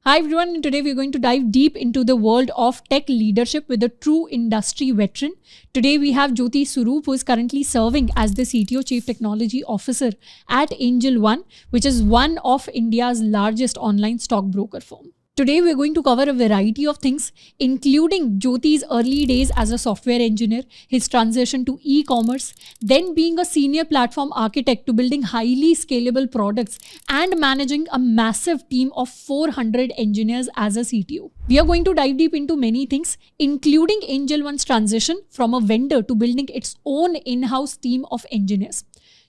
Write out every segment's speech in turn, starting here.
Hi everyone, and today we're going to dive deep into the world of tech leadership with a true industry veteran. Today we have Jyoti Suroop, who is currently serving as the CTO, Chief Technology Officer at AngelOne, which is one of India's largest online stockbroker firm. Today we're going to cover a variety of things, including Jyoti's early days as a software engineer, his transition to e-commerce, then being a senior platform architect to building highly scalable products and managing a massive team of 400 engineers as a CTO. We are going to dive deep into many things, including AngelOne's transition from a vendor to building its own in-house team of engineers.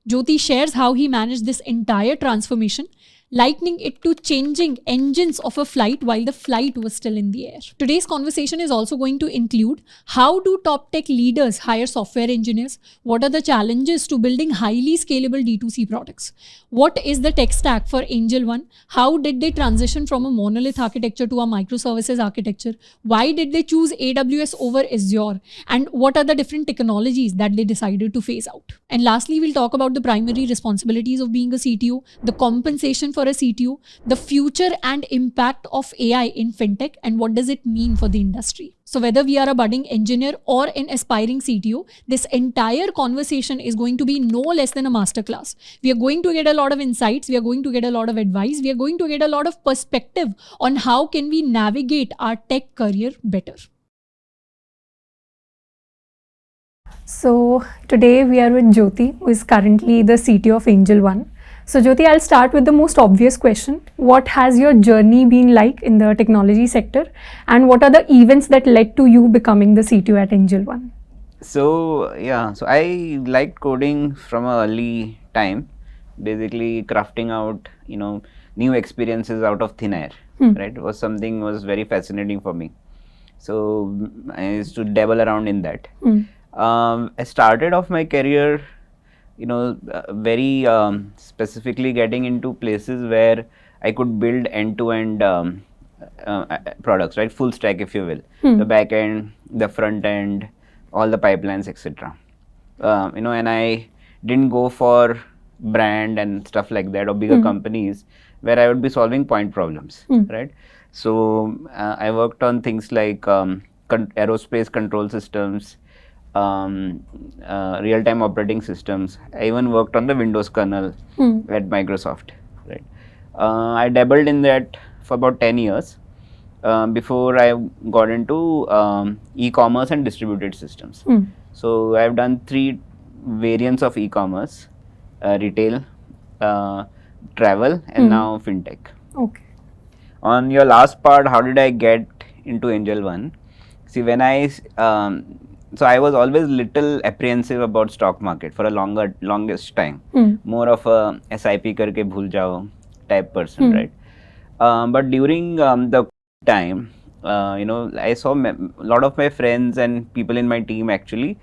Jyoti shares how he managed this entire transformation, likening it to changing engines of a flight while the flight was still in the air. Today's conversation is also going to include how do top tech leaders hire software engineers? What are the challenges to building highly scalable D2C products? What is the tech stack for AngelOne? How did they transition from a monolith architecture to a microservices architecture? Why did they choose AWS over Azure? And what are the different technologies that they decided to phase out? And lastly, we'll talk about the primary responsibilities of being a CTO, the compensation for a CTO, the future and impact of AI in Fintech, and what does it mean for the industry. So whether we are a budding engineer or an aspiring CTO, this entire conversation is going to be no less than a masterclass. We are going to get a lot of insights, we are going to get a lot of advice, we are going to get a lot of perspective on how can we navigate our tech career better. So today we are with Jyoti, who is currently the CTO of AngelOne. So Jyoti, I'll start with the most obvious question. What has your journey been like in the technology sector, and what are the events that led to you becoming the CTO at AngelOne? So I liked coding from an early time, basically crafting out, new experiences out of thin air, right? Was very fascinating for me. So I used to dabble around in that. I started off my career, very specifically getting into places where I could build end-to-end products, right? Full stack, if you will. The back end, the front end, all the pipelines, etc. And I didn't go for brand and stuff like that or bigger companies where I would be solving point problems, right? So I worked on things like aerospace control systems, real-time operating systems. I even worked on the Windows kernel at Microsoft, right? I dabbled in that for about 10 years before I got into e-commerce and distributed systems. So I've done 3 variants of e-commerce, retail, travel, and now Fintech. Okay. On your last part, how did I get into AngelOne? See, when so I was always little apprehensive about stock market for a longest time. More of a SIP karke bhul jao type person, right? But during the time, I saw a lot of my friends and people in my team actually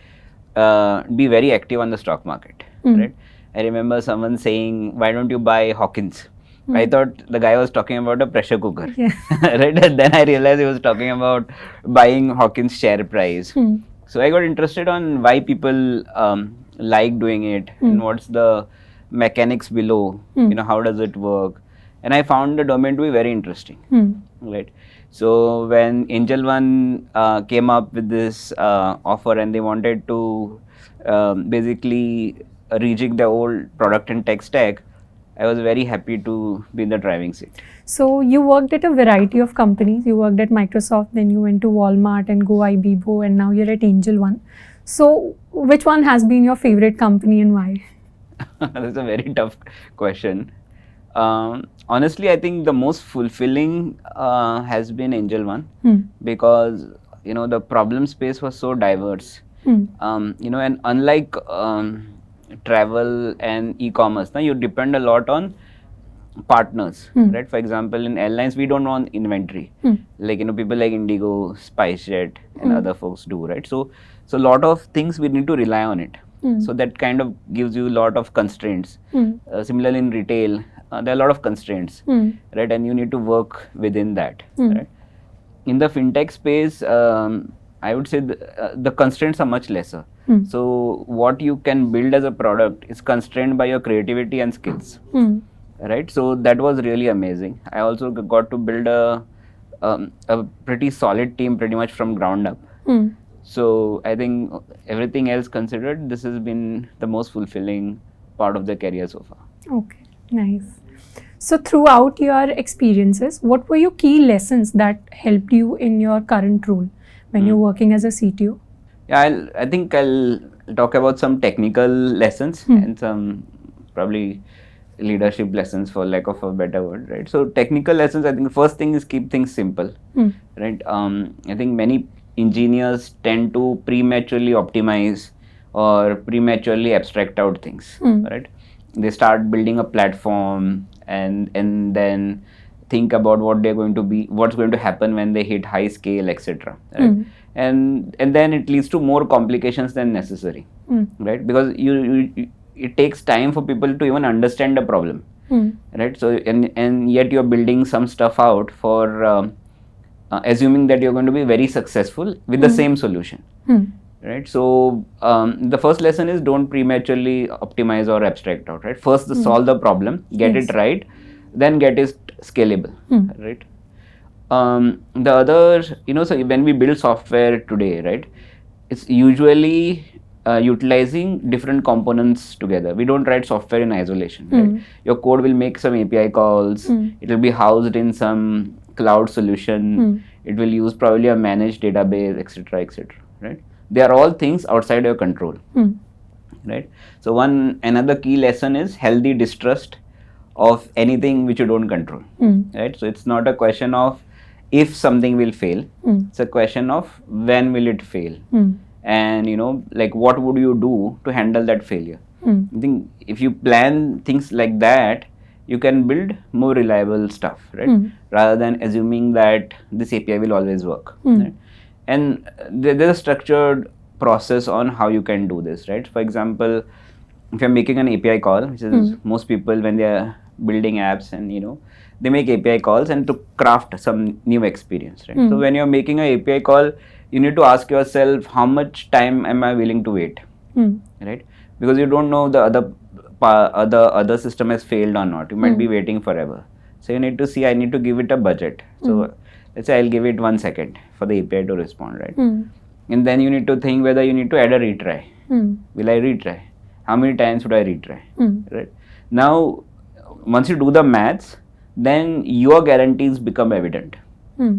be very active on the stock market, right? I remember someone saying, "Why don't you buy Hawkins?" I thought the guy was talking about a pressure cooker, right? And then I realized he was talking about buying Hawkins share price. So I got interested on why people like doing it and what's the mechanics below, how does it work. And I found the domain to be very interesting, right? So when AngelOne came up with this offer and they wanted to basically rejig the old product and tech stack, I was very happy to be in the driving seat. So you worked at a variety of companies. You worked at Microsoft, then you went to Walmart and Go Ibibo, and now you're at AngelOne. So which one has been your favorite company and why? That's a very tough question. Honestly, I think the most fulfilling has been AngelOne because the problem space was so diverse. And unlike travel and e-commerce, now you depend a lot on partners, right? For example, in airlines we don't own inventory, like people like Indigo, SpiceJet, and other folks do, right? So a lot of things we need to rely on it. So that kind of gives you a lot of constraints. Similarly in retail, there are a lot of constraints, right? And you need to work within that, right? In the fintech space, I would say the constraints are much lesser. So what you can build as a product is constrained by your creativity and skills. right? So that was really amazing. I also got to build a pretty solid team pretty much from ground up. So I think everything else considered, this has been the most fulfilling part of the career so far. Okay, nice. So throughout your experiences, what were your key lessons that helped you in your current role when you're working as a CTO? Yeah, I think I'll talk about some technical lessons and some probably leadership lessons, for lack of a better word, right? So technical lessons, I think the first thing is keep things simple, right? I think many engineers tend to prematurely optimize or prematurely abstract out things, right? They start building a platform and then think about what they're going to be, what's going to happen when they hit high scale, etc. Right? And then it leads to more complications than necessary, right? Because it takes time for people to even understand the problem, right? So and yet you're building some stuff out for assuming that you're going to be very successful with the same solution, right? So the first lesson is don't prematurely optimize or abstract out, right? First solve the problem, get it right, then get it scalable, right? The other, so when we build software today, right, it's usually utilizing different components together. We don't write software in isolation, right? Your code will make some API calls, it will be housed in some cloud solution, it will use probably a managed database, etc., right? They are all things outside your control, right? So another key lesson is healthy distrust of anything which you don't control, right? So it's not a question of if something will fail, it's a question of when will it fail, and like what would you do to handle that failure. I think if you plan things like that, you can build more reliable stuff, right? Rather than assuming that this API will always work, right? And there's a structured process on how you can do this, right? For example, if you're making an API call, which is most people when they're building apps and they make API calls and to craft some new experience, right? So when you're making an API call, you need to ask yourself, how much time am I willing to wait, right? Because you don't know the other system has failed or not. You might be waiting forever. So you need to see, I need to give it a budget. So let's say I'll give it 1 second for the API to respond, right? And then you need to think whether you need to add a retry. Will I retry? How many times would I retry? Right? Now, once you do the maths, then your guarantees become evident.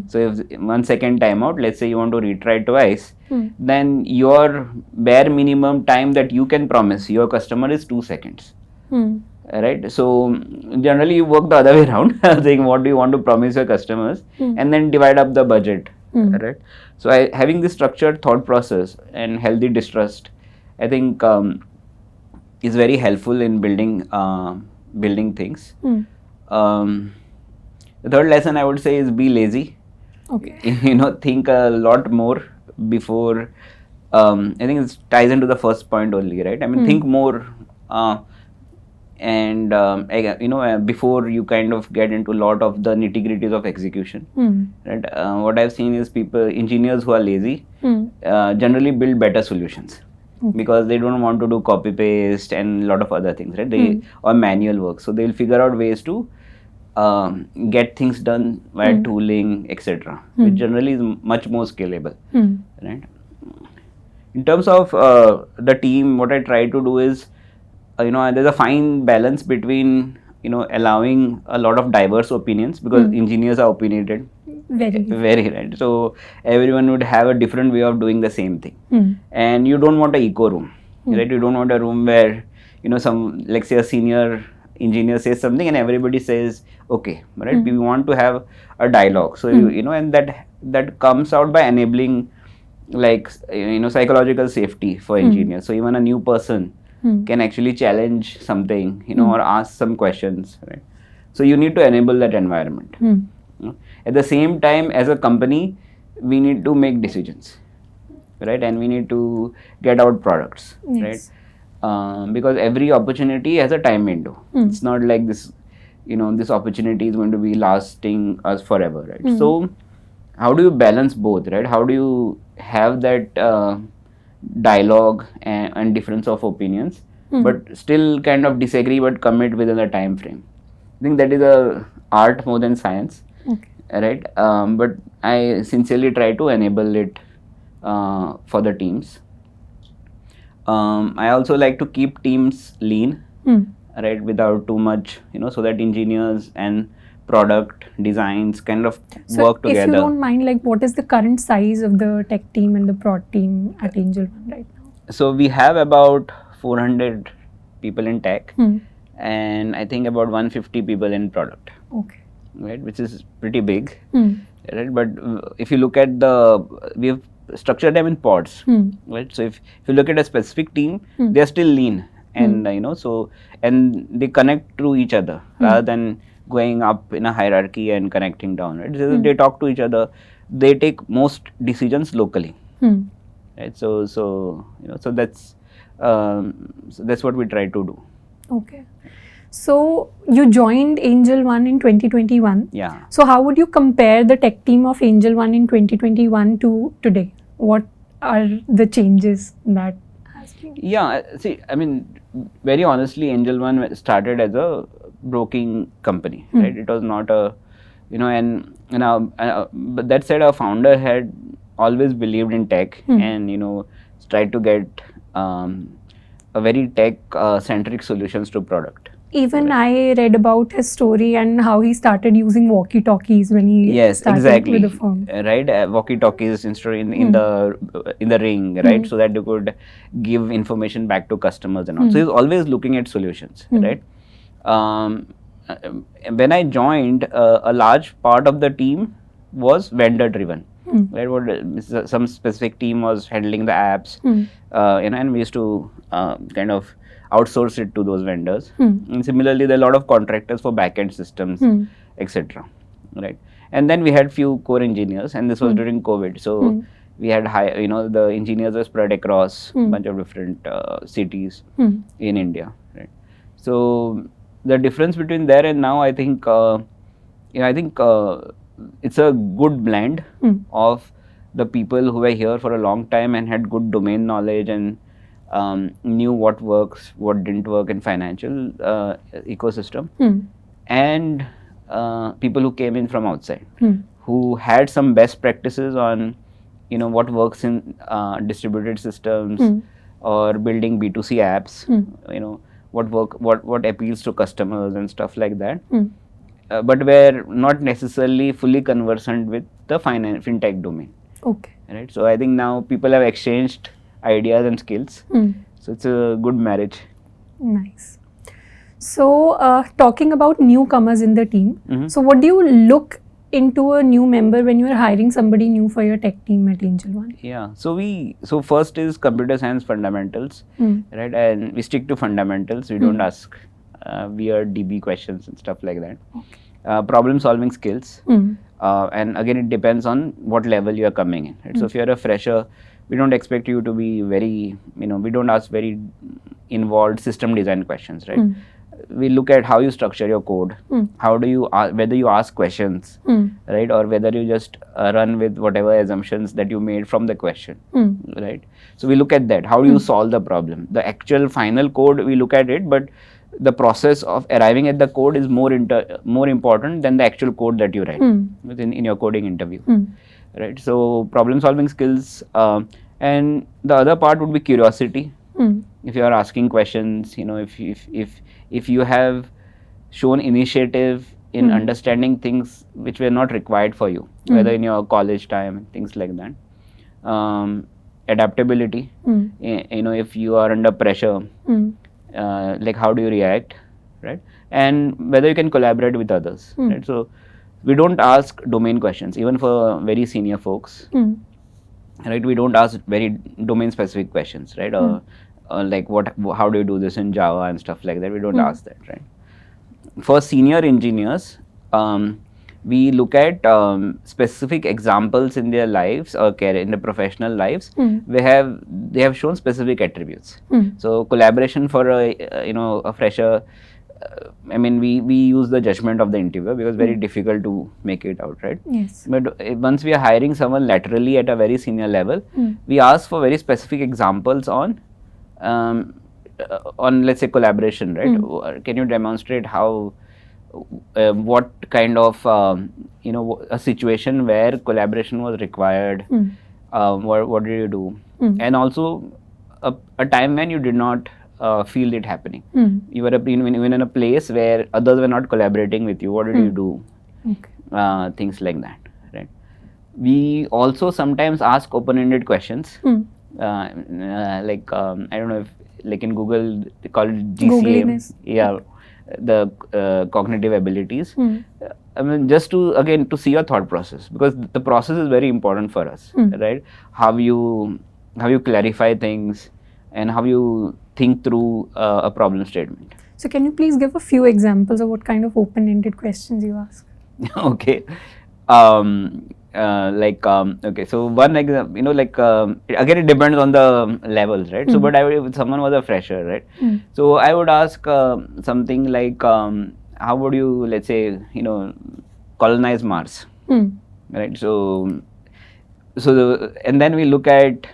So if 1 second timeout, let's say you want to retry twice, then your bare minimum time that you can promise your customer is 2 seconds. Right? So generally you work the other way around, saying what do you want to promise your customers, and then divide up the budget. Right? So having this structured thought process and healthy distrust, I think is very helpful in building things. The third lesson I would say is be lazy. Okay. Think a lot more before. I think it ties into the first point only, right? I mean, think more, and before you kind of get into a lot of the nitty-gritties of execution. Right? What I've seen is engineers who are lazy, generally build better solutions. Because they don't want to do copy paste and a lot of other things, right? Or manual work, so they'll figure out ways to get things done via tooling, etc., which generally is much more scalable, right? In terms of the team, what I try to do is, there's a fine balance between allowing a lot of diverse opinions, because engineers are opinionated. Very right. So everyone would have a different way of doing the same thing, and you don't want an eco room, right? You don't want a room where let's say a senior engineer says something and everybody says okay, right? We want to have a dialogue. So and that comes out by enabling psychological safety for engineers. So even a new person can actually challenge something, or ask some questions, right? So you need to enable that environment. At the same time, as a company, we need to make decisions, right? And we need to get out products, right? Because every opportunity has a time window. It's not like this, this opportunity is going to be lasting us forever, right? So how do you balance both, right? How do you have that dialogue and difference of opinions, but still kind of disagree but commit within a time frame? I think that is a art more than science, Okay. right? But I sincerely try to enable it for the teams. I also like to keep teams lean, right, without too much, so that engineers and product designs kind of So work together. if you don't mind, like what is the current size of the tech team and the prod team at AngelOne right now? So we have about 400 people in tech, and I think about 150 people in product. Okay. Right, which is pretty big, Hmm. right? But if you look at we have structured them in pods, right? So if you look at a specific team, they are still lean, and and they connect to each other rather than going up in a hierarchy and connecting down, right? So they talk to each other. They take most decisions locally, right? So that's what we try to do. Okay. So you joined AngelOne in 2021. Yeah. So how would you compare the tech team of AngelOne in 2021 to today? What are the changes that has been? Yeah, see, I mean, very honestly, AngelOne started as a broking company, right? It was not a, but that said, our founder had always believed in tech and, tried to get a very tech-centric solutions to product. Even I read about his story and how he started using walkie-talkies when he started with the firm. Right, walkie-talkies in the ring, right, so that you could give information back to customers and all. So he's always looking at solutions, right. When I joined, a large part of the team was vendor-driven. Right, some specific team was handling the apps, and we used to kind of outsource it to those vendors. And similarly, there are a lot of contractors for back-end systems, etc. Right, and then we had few core engineers, and this was during COVID. So we had the engineers were spread across a bunch of different cities in India. Right, so the difference between there and now, I think, it's a good blend of the people who were here for a long time and had good domain knowledge and knew what works, what didn't work in financial ecosystem, and people who came in from outside, who had some best practices on, what works in distributed systems or building B2C apps, what appeals to customers and stuff like that. But were not necessarily fully conversant with the fintech domain. Okay. Right. So I think now people have exchanged ideas and skills. So it's a good marriage. Nice. So talking about newcomers in the team, so what do you look into a new member when you are hiring somebody new for your tech team at AngelOne? Yeah. So first is computer science fundamentals, right? And we stick to fundamentals. We don't ask weird DB questions and stuff like that. Okay. Problem solving skills. And again, it depends on what level you are coming in. Right? So if you're a fresher, we don't expect you to be very, we don't ask very involved system design questions, right? We look at how you structure your code, how do you, whether you ask questions, right? Or whether you just run with whatever assumptions that you made from the question, right? So we look at that, how do you solve the problem? The actual final code, we look at it, but the process of arriving at the code is more important than the actual code that you write in your coding interview, right? So problem solving skills, and the other part would be curiosity. If you are asking questions, if you have shown initiative in understanding things which were not required for you, whether in your college time, things like that. Adaptability, if you are under pressure, like how do you react, right? And whether you can collaborate with others, right? So we don't ask domain questions, even for very senior folks, right? We don't ask very domain specific questions, right? Or like how do you do this in Java and stuff like that. We don't ask that, right? For senior engineers, we look at specific examples in their lives or career, in their professional lives. They have shown specific attributes. So collaboration for a fresher, I mean, we use the judgment of the interviewer because very difficult to make it out, right? Yes. But once we are hiring someone laterally at a very senior level, we ask for very specific examples on let's say collaboration, right? Can you demonstrate how what kind of a situation where collaboration was required. What did you do? And also a time when you did not feel it happening. You were in a place where others were not collaborating with you. What did you do? Okay. Things like that, right? We also sometimes ask open-ended questions. Like I don't know if, like in Google they call it GCM. Googliness. Yeah, the cognitive abilities. I mean, just to see your thought process, because the process is very important for us, right? How you clarify things and how you think through a problem statement. So can you please give a few examples of what kind of open-ended questions you ask? Okay. Okay, so one example, again, it depends on the levels, right? So, but if someone was a fresher, right? So I would ask something like, how would you, let's say, colonize Mars, right? So and then we look at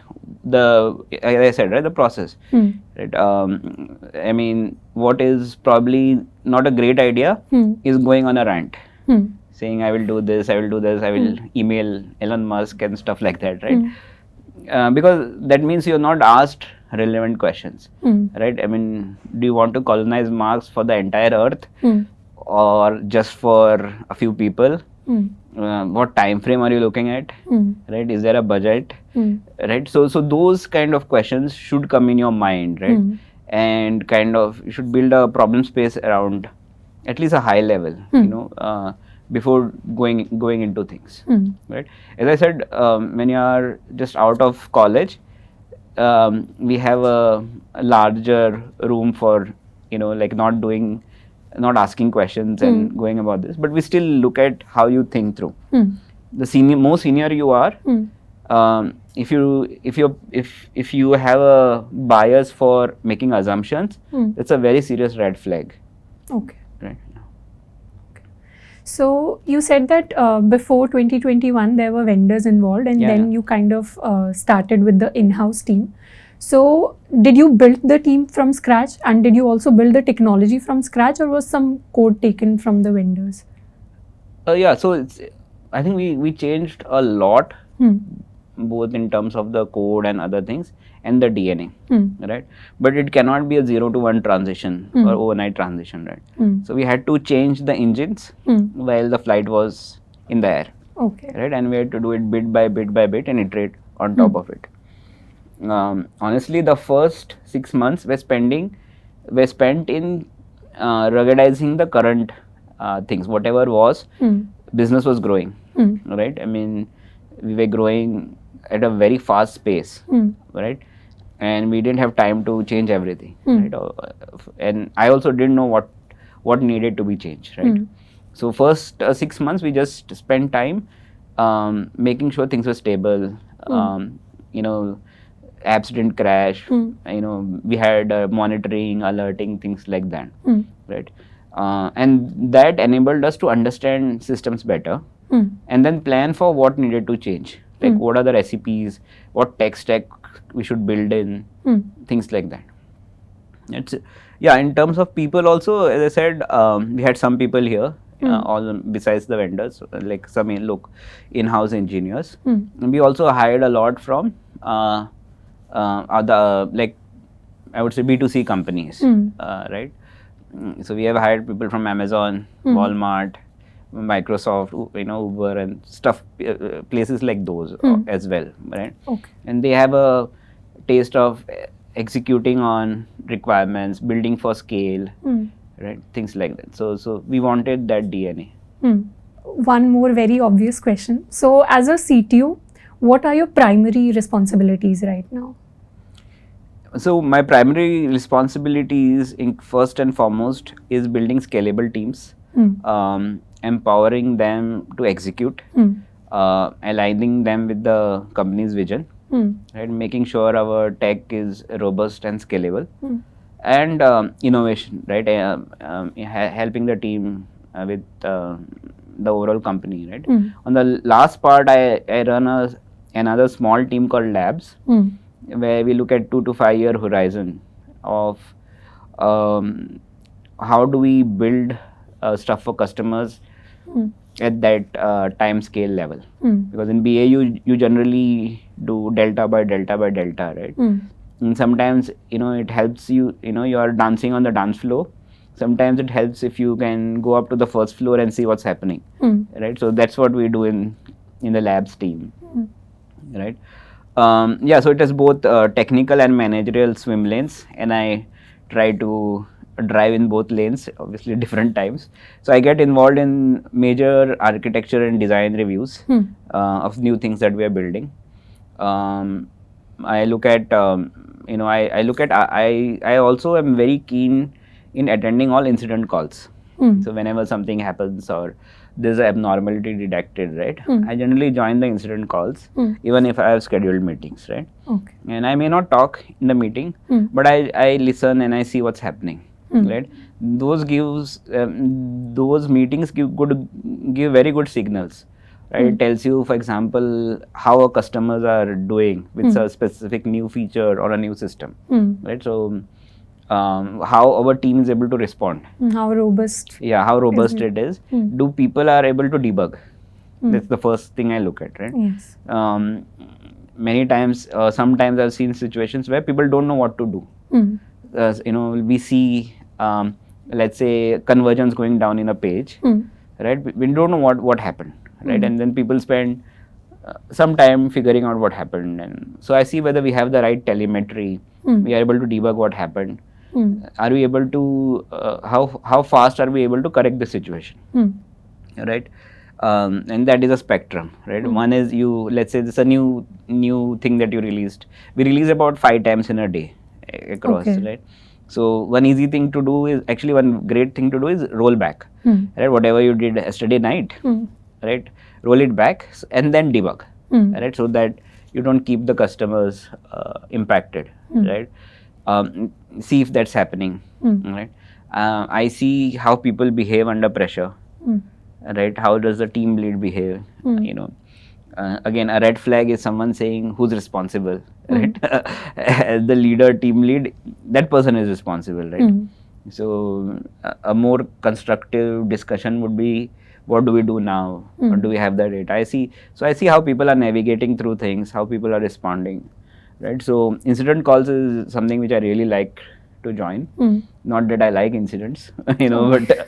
as I said, right, the process, right? I mean, what is probably not a great idea is going on a rant, saying I will do this, I will email Elon Musk and stuff like that, right? Because that means you're not asked relevant questions, right? I mean, do you want to colonize Mars for the entire Earth, or just for a few people? What time frame are you looking at, right? Is there a budget, right? So those kind of questions should come in your mind, right? And kind of you should build a problem space around at least a high level, before going into things, right? As I said, when you are just out of college, we have a larger room for like not asking questions and going about this, but we still look at how you think through. The more senior you are, if you have a bias for making assumptions, that's a very serious red flag. Okay. Right. So you said that before 2021 there were vendors involved, and then you kind of started with the in-house team. So did you build the team from scratch, and did you also build the technology from scratch, or was some code taken from the vendors? Yeah, so I think we changed a lot, both in terms of the code and other things and the DNA, right? But it cannot be a 0 to 1 transition or overnight transition, right? So we had to change the engines while the flight was in the air, okay, right? And we had to do it bit by bit and iterate on top of it. Honestly, the first 6 months were spent in ruggedizing the current things. Whatever was, business was growing, right? I mean, we were growing at a very fast pace, right? And we didn't have time to change everything, right? And I also didn't know what needed to be changed, right? So first 6 months we just spent time making sure things were stable. Apps didn't crash. We had monitoring, alerting, things like that, right? And that enabled us to understand systems better, and then plan for what needed to change, like what are the recipes, what tech stack we should build in, things like that. In terms of people also, as I said, we had some people here, all besides the vendors, like some in-house engineers. And we also hired a lot from other, like I would say B2C companies, right? So we have hired people from Amazon, Walmart, Microsoft, Uber and stuff, places like those as well, right? Okay. And they have a taste of executing on requirements, building for scale, right? Things like that. So we wanted that DNA. One more very obvious question. So as a CTO, what are your primary responsibilities right now? So my primary responsibilities, first and foremost, is building scalable teams, empowering them to execute, aligning them with the company's vision, right? Making sure our tech is robust and scalable, and innovation, right? Helping the team with the overall company, right? On the last part, I run another small team called Labs, where we look at 2 to 5 year horizon of how do we build stuff for customers at that time scale level. Because in BA you generally do delta by delta by delta, right? And sometimes it helps you you are dancing on the dance floor. Sometimes it helps if you can go up to the first floor and see what's happening, right? So that's what we do in the labs team, right? So it is both technical and managerial swim lanes, and I try to drive in both lanes, obviously different times. So I get involved in major architecture and design reviews of new things that we are building. I look at I also am very keen in attending all incident calls. So whenever something happens or there's an abnormality detected, right? I generally join the incident calls, even if I have scheduled meetings, right? Okay. And I may not talk in the meeting, but I listen and I see what's happening, right? Those meetings give very good signals, right? It tells you, for example, how our customers are doing with a specific new feature or a new system, right? So how our team is able to respond, how robust it is. Do people are able to debug? That's the first thing I look at, right? Yes. Many times, sometimes I've seen situations where people don't know what to do. We see let's say conversions going down in a page, right? We don't know what happened, right? And then people spend some time figuring out what happened, and so I see whether we have the right telemetry, we are able to debug what happened. Are we able to how fast are we able to correct the situation, right? And that is a spectrum, right? One is let's say this is a new thing that you released. We release about 5 times in a day across, right? So one great thing to do is roll back, right? Whatever you did yesterday night, right? Roll it back and then debug, right? So that you don't keep the customers impacted, right? See if that's happening, right? I see how people behave under pressure, right? How does the team lead behave? Again, a red flag is someone saying who's responsible, right? As the leader, team lead, that person is responsible, right? So a more constructive discussion would be, what do we do now? Or do we have the data? I see how people are navigating through things, how people are responding, right? So incident calls is something which I really like to join. Not that I like incidents, but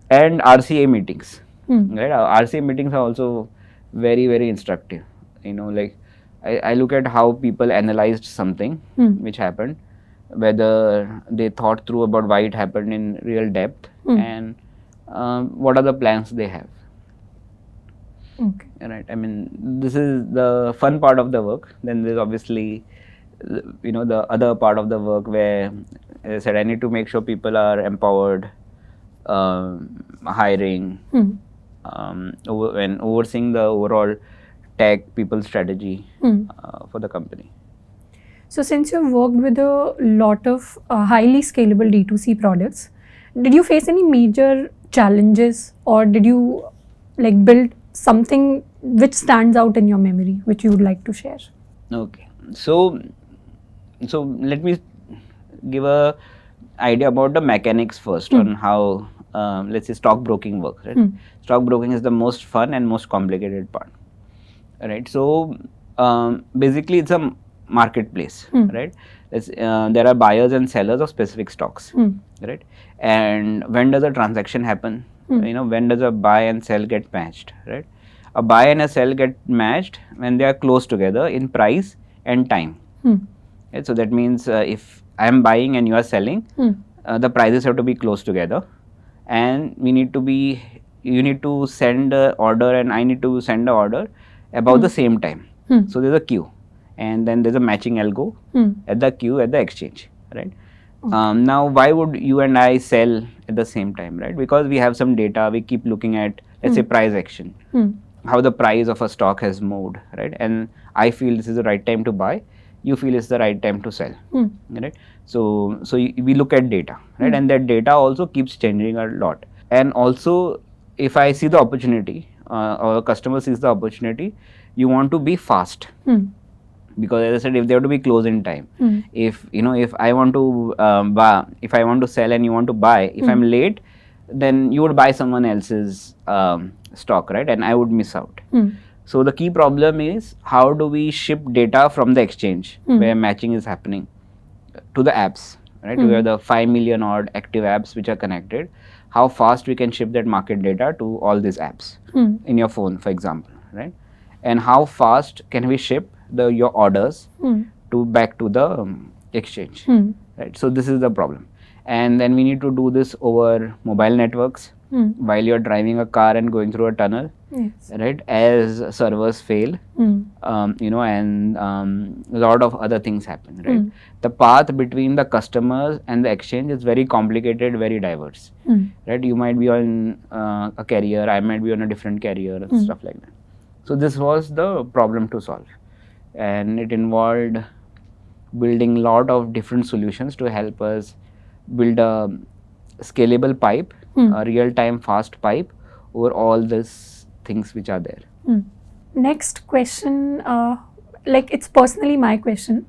and RCA meetings, right? Our RCA meetings are also very, very instructive. Like I look at how people analyzed something which happened, whether they thought through about why it happened in real depth, and what are the plans they have. Okay. Right. I mean, this is the fun part of the work. Then there's obviously, the other part of the work where, as I said, I need to make sure people are empowered, hiring, and overseeing the overall tech people strategy for the company. So since you've worked with a lot of highly scalable D2C products, did you face any major challenges, or did you build something which stands out in your memory which you would like to share? Okay, so let me give a idea about the mechanics first on how let's say stockbroking works, right? Stockbroking is the most fun and most complicated part, right? So basically it's a marketplace, right? There are buyers and sellers of specific stocks, right? And when does a transaction happen? When does a buy and sell get matched, right? A buy and a sell get matched when they are close together in price and time. Right? So that means if I am buying and you are selling, the prices have to be close together, and you need to send an order and I need to send an order about the same time. So there's a queue, and then there's a matching algo at the queue at the exchange, right? Now, why would you and I sell at the same time, right? Because we have some data, we keep looking at, let's say, price action, how the price of a stock has moved, right? And I feel this is the right time to buy, you feel it's the right time to sell, right? So we look at data, right? And that data also keeps changing a lot. And also, if I see the opportunity, or a customer sees the opportunity, you want to be fast. Because as I said, if they have to be close in time, if I want to buy, if I want to sell and you want to buy, if I'm late, then you would buy someone else's stock, right? And I would miss out. So the key problem is, how do we ship data from the exchange where matching is happening to the apps, right? Where the 5 million odd active apps which are connected, how fast we can ship that market data to all these apps in your phone, for example, right? And how fast can we ship your orders to back to the exchange, right? So this is the problem. And then we need to do this over mobile networks while you're driving a car and going through a tunnel, right? As servers fail, you know, and a lot of other things happen, right? The path between the customers and the exchange is very complicated, very diverse, right? You might be on a carrier, I might be on a different carrier, and stuff like that. So this was the problem to solve, and it involved building a lot of different solutions to help us build a scalable pipe, a real-time fast pipe over all these things which are there. Next question, like it's personally my question.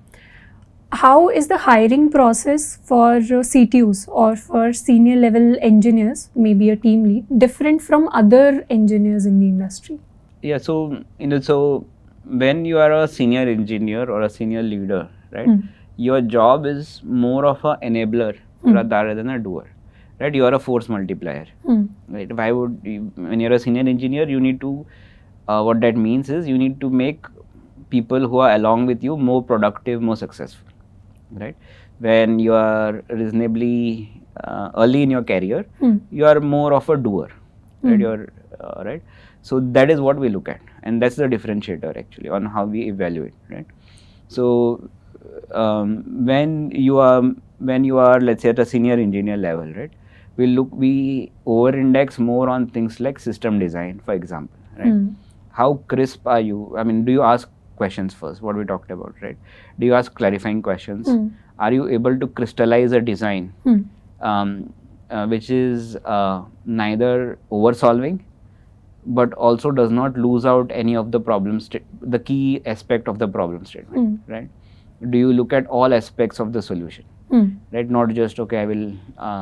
How is the hiring process for CTOs or for senior level engineers, maybe a team lead, different from other engineers in the industry? Yeah, so so when you are a senior engineer or a senior leader, right, your job is more of an enabler rather than a doer, right? You are a force multiplier, right? Why would you, when you're a senior engineer, you need to what that means is you need to make people who are along with you more productive, more successful, right? When you are reasonably early in your career, you are more of a doer, right? You're right. So that is what we look at, and that's the differentiator actually on how we evaluate, right? So when you are let's say at a senior engineer level, right, we over-index more on things like system design, for example, right? How crisp are you? I mean, do you ask questions first, what we talked about, right? Do you ask clarifying questions? Are you able to crystallize a design which is neither over-solving but also does not lose out any of the the key aspect of the problem statement, right? Do you look at all aspects of the solution, right? Not just, okay, I will,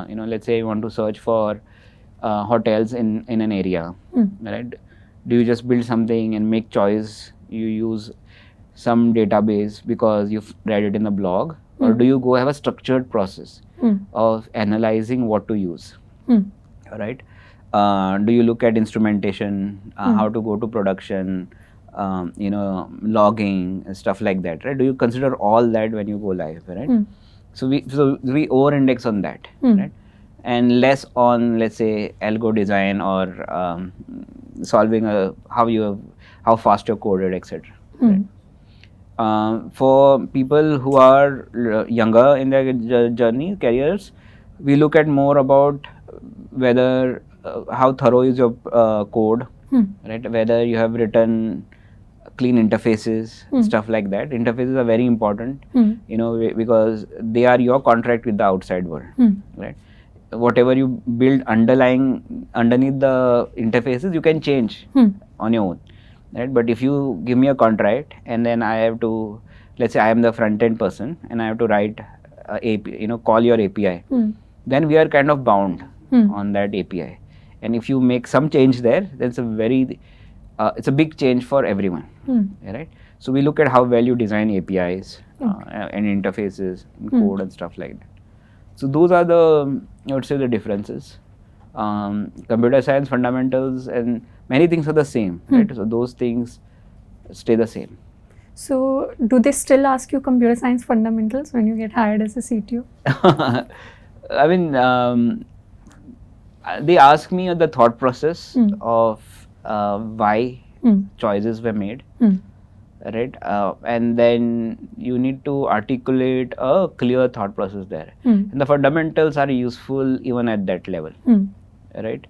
you know, let's say you want to search for hotels in an area, right? Do you just build something and make choice? You use some database because you've read it in the blog, or do you go have a structured process of analyzing what to use, right? Do you look at instrumentation, how to go to production, you know, logging and stuff like that, right? Do you consider all that when you go live, right? So we over-index on that, right? And less on, let's say, algo design or solving how fast you're coded, etc. Right? For people who are younger in their journey, careers, we look at more about whether how thorough is your code, right? Whether you have written clean interfaces, stuff like that. Interfaces are very important, you know, because they are your contract with the outside world, right? Whatever you build underneath the interfaces, you can change on your own, right? But if you give me a contract and then I have to, let's say I am the front end person and I have to write API, you know, call your API, then we are kind of bound on that API. And if you make some change there, that's it's a big change for everyone, right? So we look at how well you design APIs and interfaces and code and stuff like that. So those are I would say the differences. Computer science fundamentals and many things are the same, right? So those things stay the same. So do they still ask you computer science fundamentals when you get hired as a CTO? I mean, they ask me the thought process of why choices were made, right? And then you need to articulate a clear thought process there. And the fundamentals are useful even at that level, right?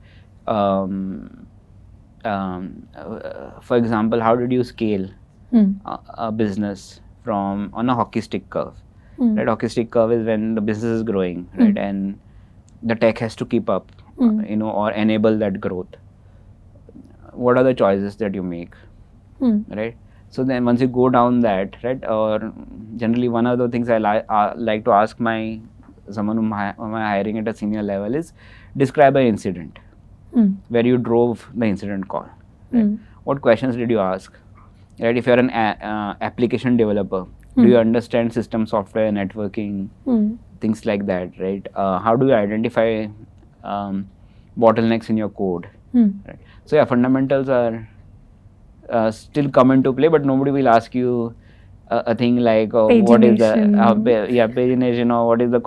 For example, how did you scale a business on a hockey stick curve, right? Hockey stick curve is when the business is growing, right? And the tech has to keep up, you know, or enable that growth. What are the choices that you make, right? So then once you go down that, right, or generally one of the things I like to ask someone whom I'm hiring at a senior level is, describe an incident where you drove the incident call. Right? What questions did you ask? Right? If you're an application developer, do you understand system software, networking, things like that, right? How do you identify bottlenecks in your code? Right? So yeah, fundamentals are still come into play, but nobody will ask you a thing like what is the pagination, or what is the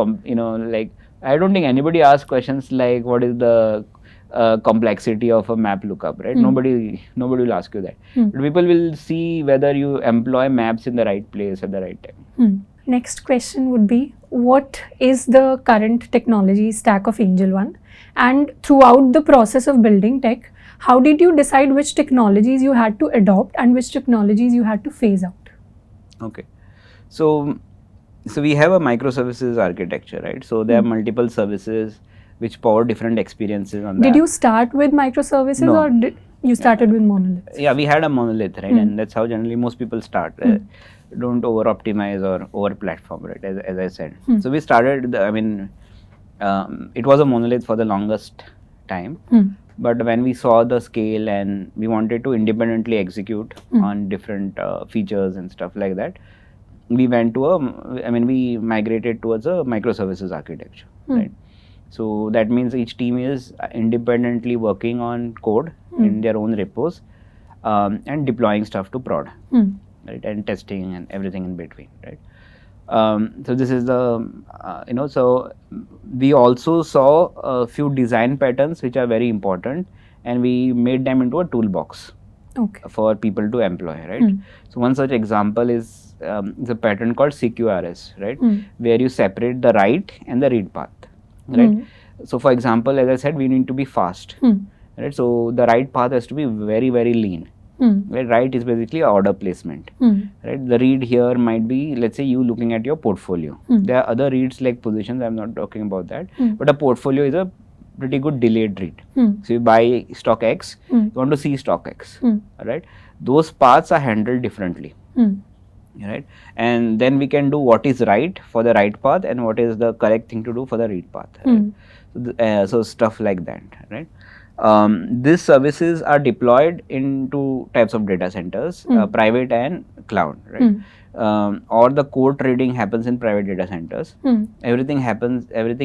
like I don't think anybody asks questions like what is the complexity of a map lookup, right? Nobody will ask you that. But people will see whether you employ maps in the right place at the right time. Next question would be, what is the current technology stack of AngelOne? And throughout the process of building tech, how did you decide which technologies you had to adopt and which technologies you had to phase out? Okay, so we have a microservices architecture, right? So there are multiple services which power different experiences on that. Did you start with microservices? No. Or did you started with monoliths? Yeah, we had a monolith, right? And that's how generally most people start. Don't over optimize or over platform, right? As I said. So we started, it was a monolith for the longest time. But when we saw the scale and we wanted to independently execute on different features and stuff like that, we went to we migrated towards a microservices architecture, right? So that means each team is independently working on code in their own repos and deploying stuff to prod, right? And testing and everything in between, right? So this is the, so we also saw a few design patterns which are very important, and we made them into a toolbox for people to employ, right? So one such example is the pattern called CQRS, right? Where you separate the write and the read path, right? So for example, as I said, we need to be fast, right? So the write path has to be very, very lean. Right? Write is basically order placement, right? The read here might be, let's say, you looking at your portfolio. There are other reads like positions, I'm not talking about that, but a portfolio is a pretty good delayed read. So you buy stock X, you want to see stock X, right? Those paths are handled differently, right? And then we can do what is right for the right path and what is the correct thing to do for the read path, right? So stuff like that, right? These services are deployed in two types of data centers, private and cloud, right? Or the core trading happens in private data centers. Everything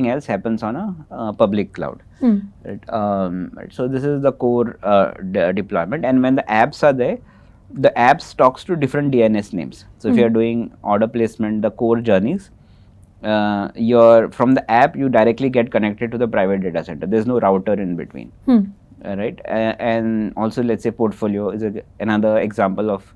else happens on a public cloud, right? Right? So this is the core deployment, and when the apps are there, the apps talks to different DNS names. So if you are doing order placement, the core journeys, from the app you directly get connected to the private data center. There's no router in between, right? And also, let's say portfolio is another example of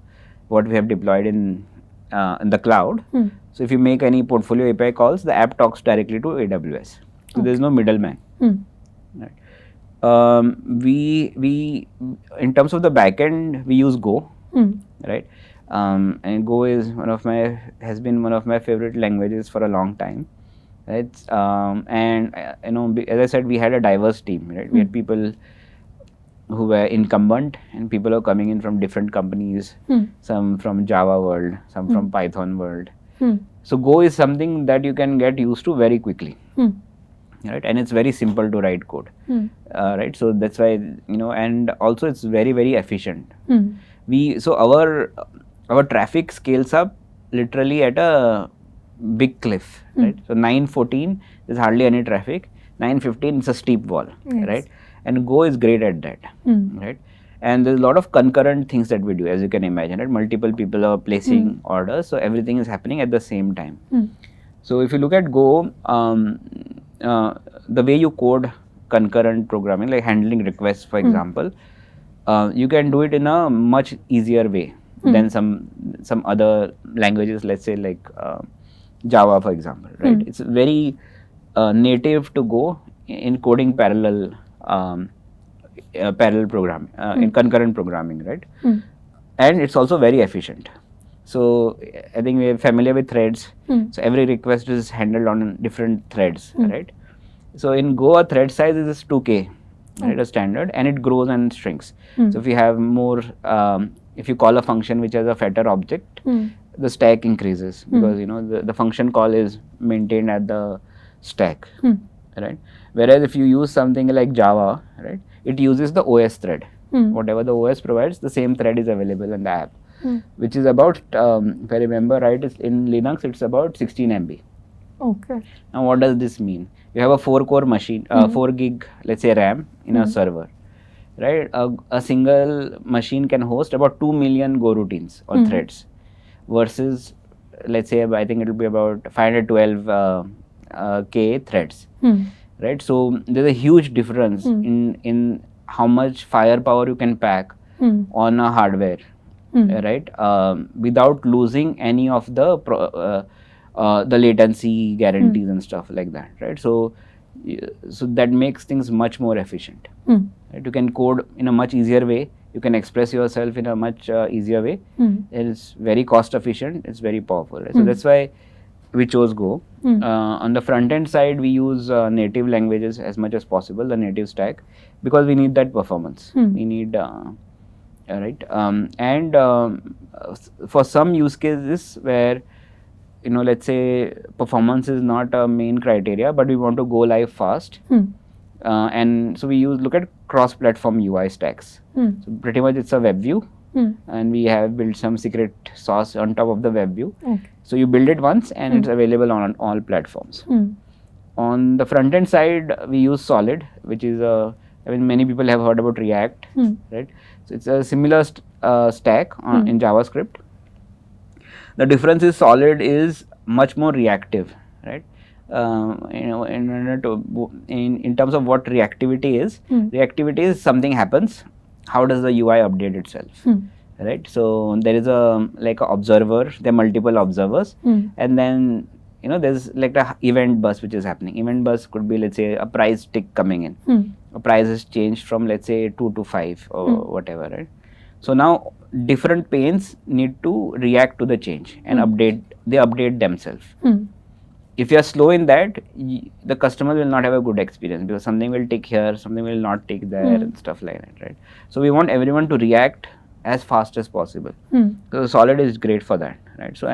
what we have deployed in the cloud. So if you make any portfolio API calls, the app talks directly to AWS. So there's no middleman. Right? We in terms of the backend, we use Go, right? And Go is has been one of my favorite languages for a long time, right? And as I said, we had a diverse team, right? We had people who were incumbent and people who are coming in from different companies, some from Java world, some from Python world. So Go is something that you can get used to very quickly, right? And it's very simple to write code, right? So that's why, and also it's very, very efficient. Our traffic scales up literally at a big cliff, right? So 9:14 there's hardly any traffic. 9:15 it's a steep wall, right? And Go is great at that, right? And there's a lot of concurrent things that we do, as you can imagine, right? Multiple people are placing orders, so everything is happening at the same time. So if you look at Go, the way you code concurrent programming, like handling requests, for example, you can do it in a much easier way than some other languages, let's say like Java, for example, right? It's very native to Go in coding parallel programming, in concurrent programming, right? And it's also very efficient. So I think we're familiar with threads. So every request is handled on different threads, right? So in Go, a thread size is 2K, right? A standard, and it grows and shrinks. So if you have more, if you call a function which has a fatter object, the stack increases because the function call is maintained at the stack, right? Whereas if you use something like Java, right, it uses the OS thread. Whatever the OS provides, the same thread is available in the app, which is about, if I remember right, in Linux it's about 16 MB. Okay. Now what does this mean? You have a 4-core machine, 4 gig, let's say RAM in a server, right? A single machine can host about 2 million Go routines or threads, versus, let's say, I think it will be about 512 K threads, right? So there's a huge difference in how much firepower you can pack on a hardware, right? Without losing any of the latency guarantees and stuff like that, right? So that makes things much more efficient. Right? You can code in a much easier way. You can express yourself in a much easier way. It's very cost efficient. It's very powerful. Right? So that's why we chose Go. On the front end side, we use native languages as much as possible, the native stack, because we need that performance. We need right, and for some use cases where, you know, let's say performance is not a main criteria, but we want to go live fast, and so we look at cross-platform UI stacks. So pretty much it's a web view, and we have built some secret sauce on top of the web view. So you build it once and it's available on all platforms. On the front end side, we use Solid, which is I mean, many people have heard about React, right? So it's a similar stack in JavaScript. The difference is Solid is much more reactive, right? You know, in terms of what reactivity is, reactivity is something happens, how does the UI update itself, right? So there is a observer, there are multiple observers, and then, you know, there's like a event bus which is happening. Event bus could be, let's say, a price tick coming in. A price is changed from, let's say, 2 to 5 or whatever, right? So now different panes need to react to the change and update themselves. If you are slow in that, the customer will not have a good experience, because something will take here, something will not take there, and stuff like that, right? So we want everyone to react as fast as possible. So Solid is great for that, right? So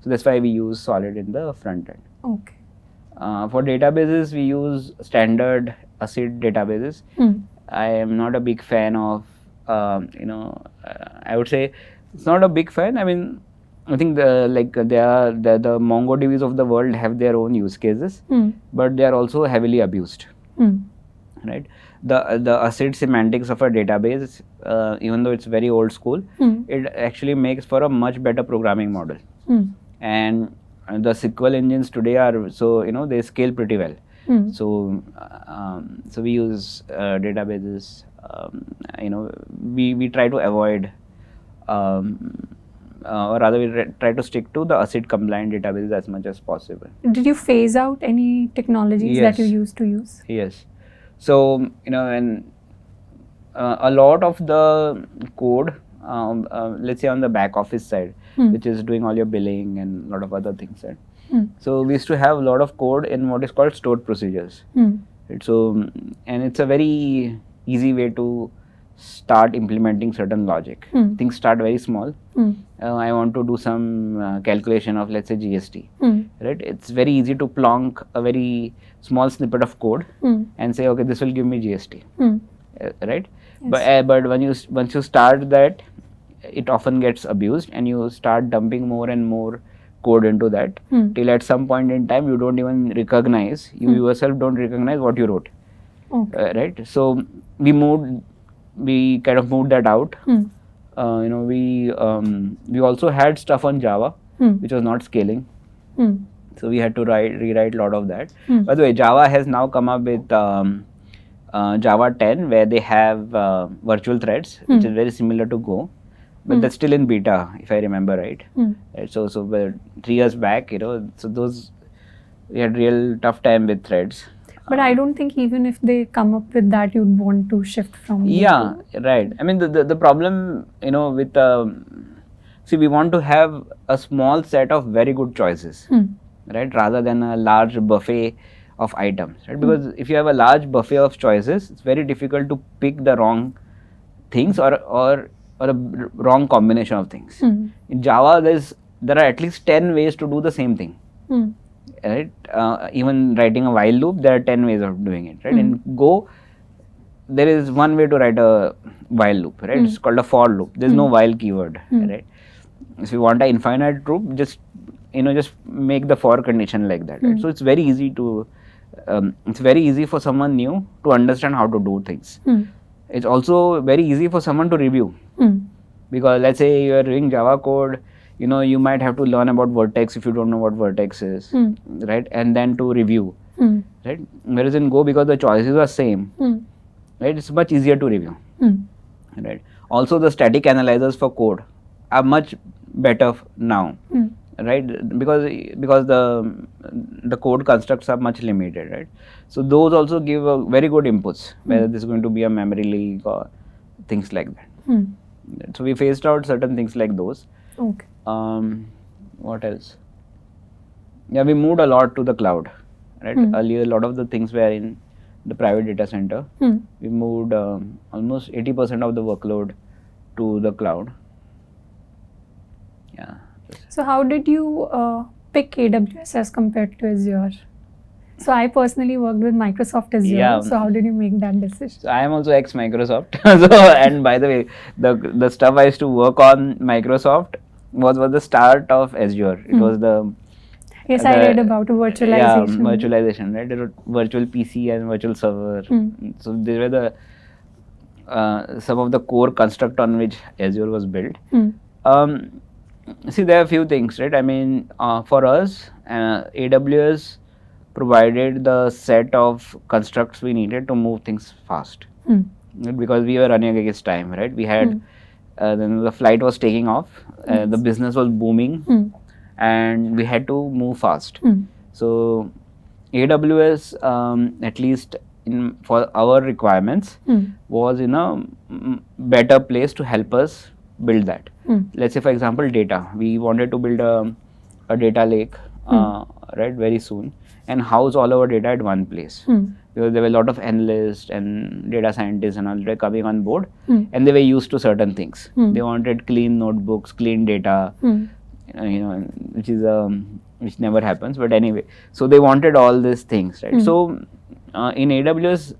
that's why we use Solid in the front end. Okay. For databases, we use standard ACID databases. I am not a big fan of, you know, I would say it's not a big fan. I mean, I think the MongoDBs of the world have their own use cases, but they are also heavily abused, right? The ACID semantics of a database, even though it's very old school, it actually makes for a much better programming model. And the SQL engines today are, so, you know, they scale pretty well. So we use databases. You know, we try to avoid, or rather we try to stick to the ACID compliant databases as much as possible. Did you phase out any technologies that you used to use? Yes. So, you know, and a lot of the code, let's say on the back office side, which is doing all your billing and a lot of other things, right? So we used to have a lot of code in what is called stored procedures. Right? So, and it's a very easy way to start implementing certain logic. Things start very small. I want to do some calculation of, let's say, GST. Right? It's very easy to plonk a very small snippet of code and say, okay, this will give me GST. Right? Yes. But once you start that, it often gets abused, and you start dumping more and more code into that, till at some point in time you don't even recognize, you yourself don't recognize what you wrote. Right? So we kind of moved that out. You know, we also had stuff on Java which was not scaling, so we had to rewrite a lot of that. By the way, Java has now come up with Java 10, where they have virtual threads, which is very similar to Go, but that's still in beta, if I remember right. Right? So 3 years back, you know, so those, we had real tough time with threads. But I don't think even if they come up with that, you'd want to shift from. Yeah, right. I mean, the problem, you know, with see, we want to have a small set of very good choices, right, rather than a large buffet of items, right? Because if you have a large buffet of choices, it's very difficult to pick the wrong things or a wrong combination of things. In Java, there are at least 10 ways to do the same thing, right? Even writing a while loop, there are 10 ways of doing it, right? In Go, there is one way to write a while loop, right? It's called a for loop. There's no while keyword, right? If you want an infinite loop, just make the for condition like that, right? So it's very easy to it's very easy for someone new to understand how to do things. It's also very easy for someone to review, because let's say you're doing Java code, you might have to learn about Vertex if you don't know what Vertex is, right? And then to review, right? Whereas in Go, because the choices are same, right, it's much easier to review, right? Also, the static analyzers for code are much better now, right? Because the code constructs are much limited, right? So those also give a very good inputs, whether this is going to be a memory leak or things like that. So we phased out certain things like those. Okay. What else? Yeah, we moved a lot to the cloud, right? Earlier, a lot of the things were in the private data center. We moved almost 80% of the workload to the cloud. Yeah. So how did you pick AWS as compared to Azure? So I personally worked with Microsoft Azure. Yeah. So how did you make that decision? So I am also ex-Microsoft. And by the way, the stuff I used to work on Microsoft was the start of Azure. It was the Yes, I read about virtualization. Yeah, virtualization, right? There were virtual PC and virtual server. So they were the some of the core construct on which Azure was built. See, there are a few things, right? I mean, for us, AWS provided the set of constructs we needed to move things fast, because we were running against time, right? We had then the flight was taking off, the business was booming, and we had to move fast. So AWS, at least for our requirements, was in a better place to help us build that. Let's say, for example, data. We wanted to build a data lake, right, very soon, and house all our data at one place. Because there were a lot of analysts and data scientists and all that coming on board, and they were used to certain things. They wanted clean notebooks, clean data, which never happens. But anyway, so they wanted all these things, right? So in AWS,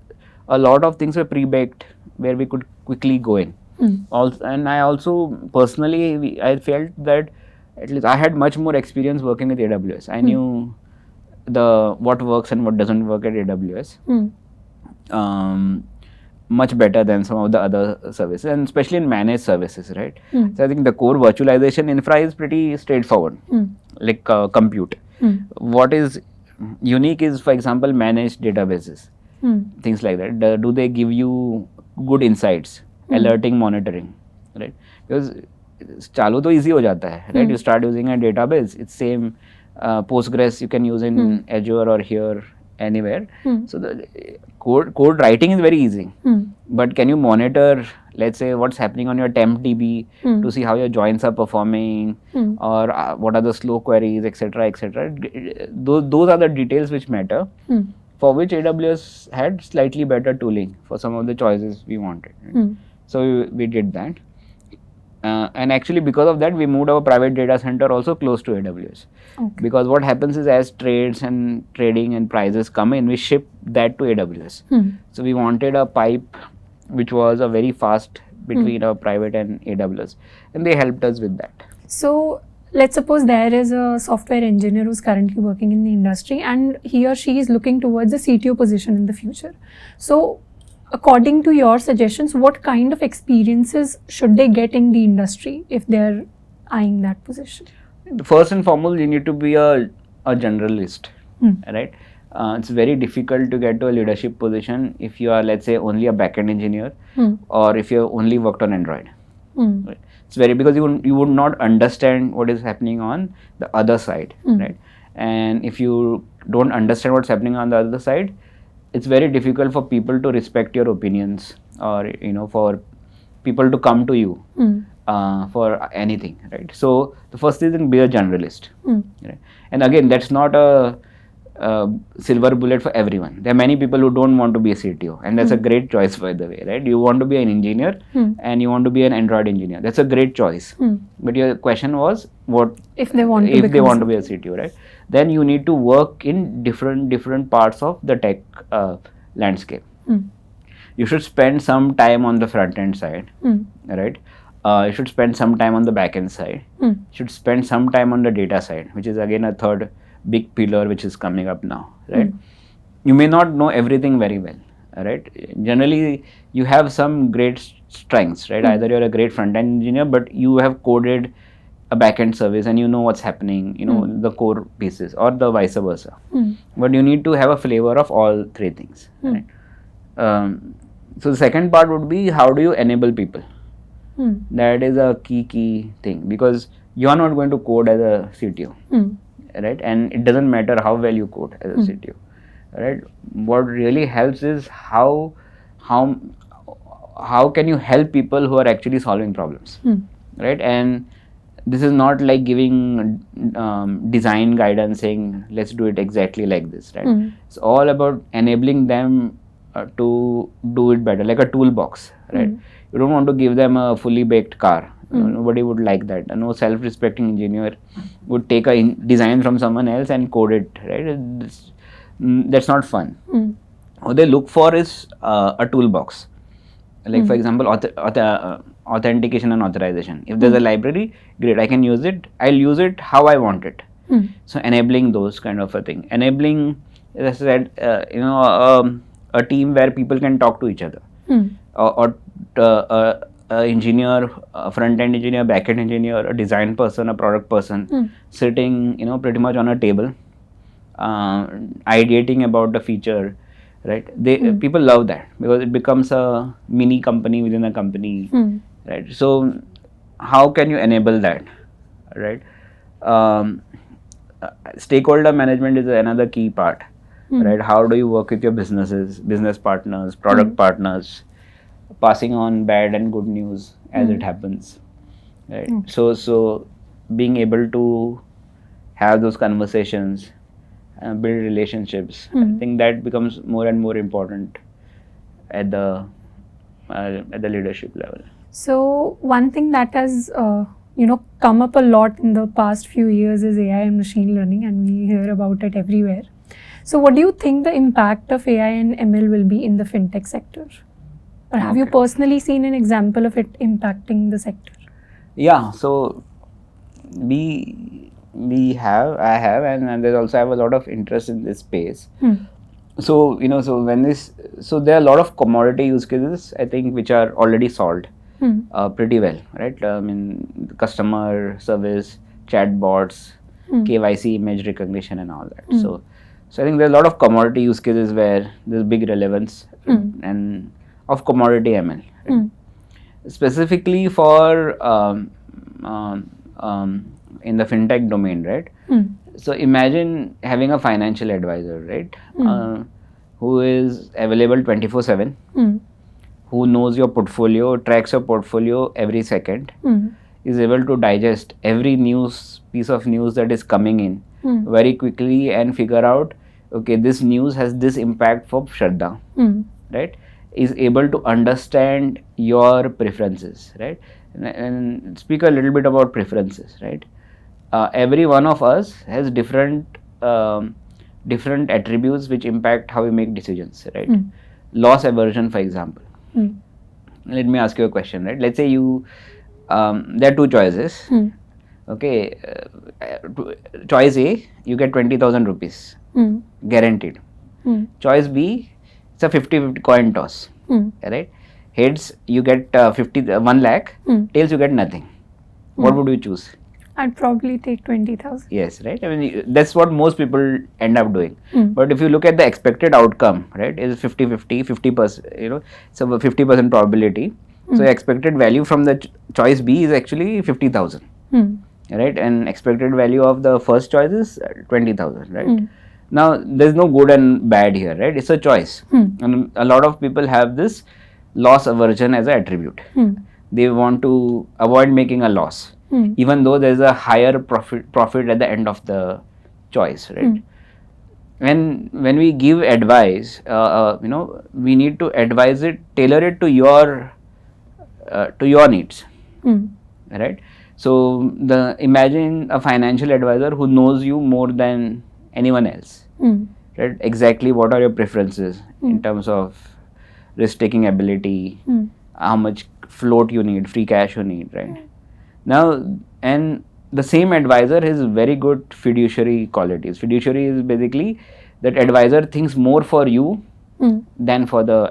a lot of things were pre-baked where we could quickly go in. And I also personally, I felt that at least I had much more experience working with AWS. I knew what works and what doesn't work at AWS much better than some of the other services, and especially in managed services, right? So I think the core virtualization infra is pretty straightforward, like compute. What is unique is, for example, managed databases, things like that. Do they give you good insights? Alerting, monitoring, right? Because चालू तो easy हो जाता है, right? You start using a database, it's same Postgres you can use in Azure or here anywhere. So the code writing is very easy, but can you monitor, let's say, what's happening on your temp DB to see how your joins are performing, or what are the slow queries, etc., etc. Those are the details which matter. For which AWS had slightly better tooling for some of the choices we wanted. Right? So we did that. And actually, because of that, we moved our private data center also close to AWS. Because what happens is, as trades and trading and prices come in, we ship that to AWS. So we wanted a pipe which was a very fast between our private and AWS. And they helped us with that. So let's suppose there is a software engineer who's currently working in the industry, and he or she is looking towards a CTO position in the future. So according to your suggestions, what kind of experiences should they get in the industry if they're eyeing that position? First and foremost, you need to be a generalist, right? It's very difficult to get to a leadership position if you are, let's say, only a backend engineer, or if you only worked on Android. Right? It's very, because you would not understand what is happening on the other side, right? And if you don't understand what's happening on the other side, it's very difficult for people to respect your opinions, or for people to come to you for anything, right? So the first thing is, be a generalist, right? And again, that's not a silver bullet for everyone. There are many people who don't want to be a CTO, and that's a great choice, by the way, right? You want to be an engineer and you want to be an Android engineer. That's a great choice. But your question was, what if they want to be a CTO, right? Then you need to work in different parts of the tech landscape. You should spend some time on the front end side, right? You should spend some time on the back end side. You should spend some time on the data side, which is again a third big pillar which is coming up now, right? You may not know everything very well, right? Generally, you have some great strengths, right? Either you're a great front-end engineer, but you have coded a back-end service and you know what's happening, you know, the core pieces, or the vice versa. But you need to have a flavor of all three things, right? So the second part would be, how do you enable people? That is a key thing, because you are not going to code as a CTO. Right, and it doesn't matter how well you code as a CTO, right? What really helps is how can you help people who are actually solving problems, right? And this is not like giving design guidance saying let's do it exactly like this, right? It's all about enabling them to do it better, like a toolbox, right? You don't want to give them a fully baked car. Nobody would like that. No self-respecting engineer would take a design from someone else and code it, right? That's not fun. What they look for is a toolbox. Like for example, authentication and authorization. If there's a library, great, I can use it. I'll use it how I want it. So enabling those kind of a thing. Enabling, as I said, a team where people can talk to each other. Engineer, a front-end engineer, back-end engineer, a design person, a product person, sitting, pretty much on a table, ideating about the feature, right? People love that because it becomes a mini company within a company, right? So how can you enable that, right? Stakeholder management is another key part, right? How do you work with your business partners, product partners, passing on bad and good news as it happens, right? So being able to have those conversations, build relationships, I think that becomes more and more important at the leadership level. So one thing that has come up a lot in the past few years is AI and machine learning, and we hear about it everywhere. So what do you think the impact of AI and ML will be in the fintech sector? Or have you personally seen an example of it impacting the sector? Yeah, so I have, and there's also I have a lot of interest in this space. So so there are a lot of commodity use cases, I think, which are already solved pretty well, right? I mean, customer service, chatbots, KYC, image recognition, and all that. So I think there are a lot of commodity use cases where there's big relevance and of commodity ML, right? Specifically for in the fintech domain, right? So imagine having a financial advisor, right? Who is available 24/7, who knows your portfolio, tracks your portfolio every second, is able to digest every piece of news that is coming in very quickly and figure out, okay, this news has this impact for Shradha, right? Is able to understand your preferences, right? And speak a little bit about preferences, right? Every one of us has different attributes which impact how we make decisions, right? Loss aversion, for example. Let me ask you a question, right? Let's say you there are two choices. Okay, choice A, you get 20,000 rupees guaranteed. Choice B, it's a 50-50 coin toss, right? Heads, you get 1 lakh. Tails, you get nothing. What would you choose? I'd probably take 20,000. Yes, right? I mean, that's what most people end up doing. But if you look at the expected outcome, right, is 50-50, 50%, so 50% probability. So expected value from the choice B is actually 50,000, right? And expected value of the first choice is 20,000, right? Now, there's no good and bad here, right? It's a choice. And a lot of people have this loss aversion as an attribute. They want to avoid making a loss, even though there's a higher profit at the end of the choice, right? when we give advice, we need to advise it, tailor it to your needs, right? So imagine a financial advisor who knows you more than anyone else, right? Exactly what are your preferences in terms of risk taking ability, how much float you need, free cash you need, right? Now, and the same advisor has very good fiduciary qualities. Fiduciary is basically that advisor thinks more for you than for their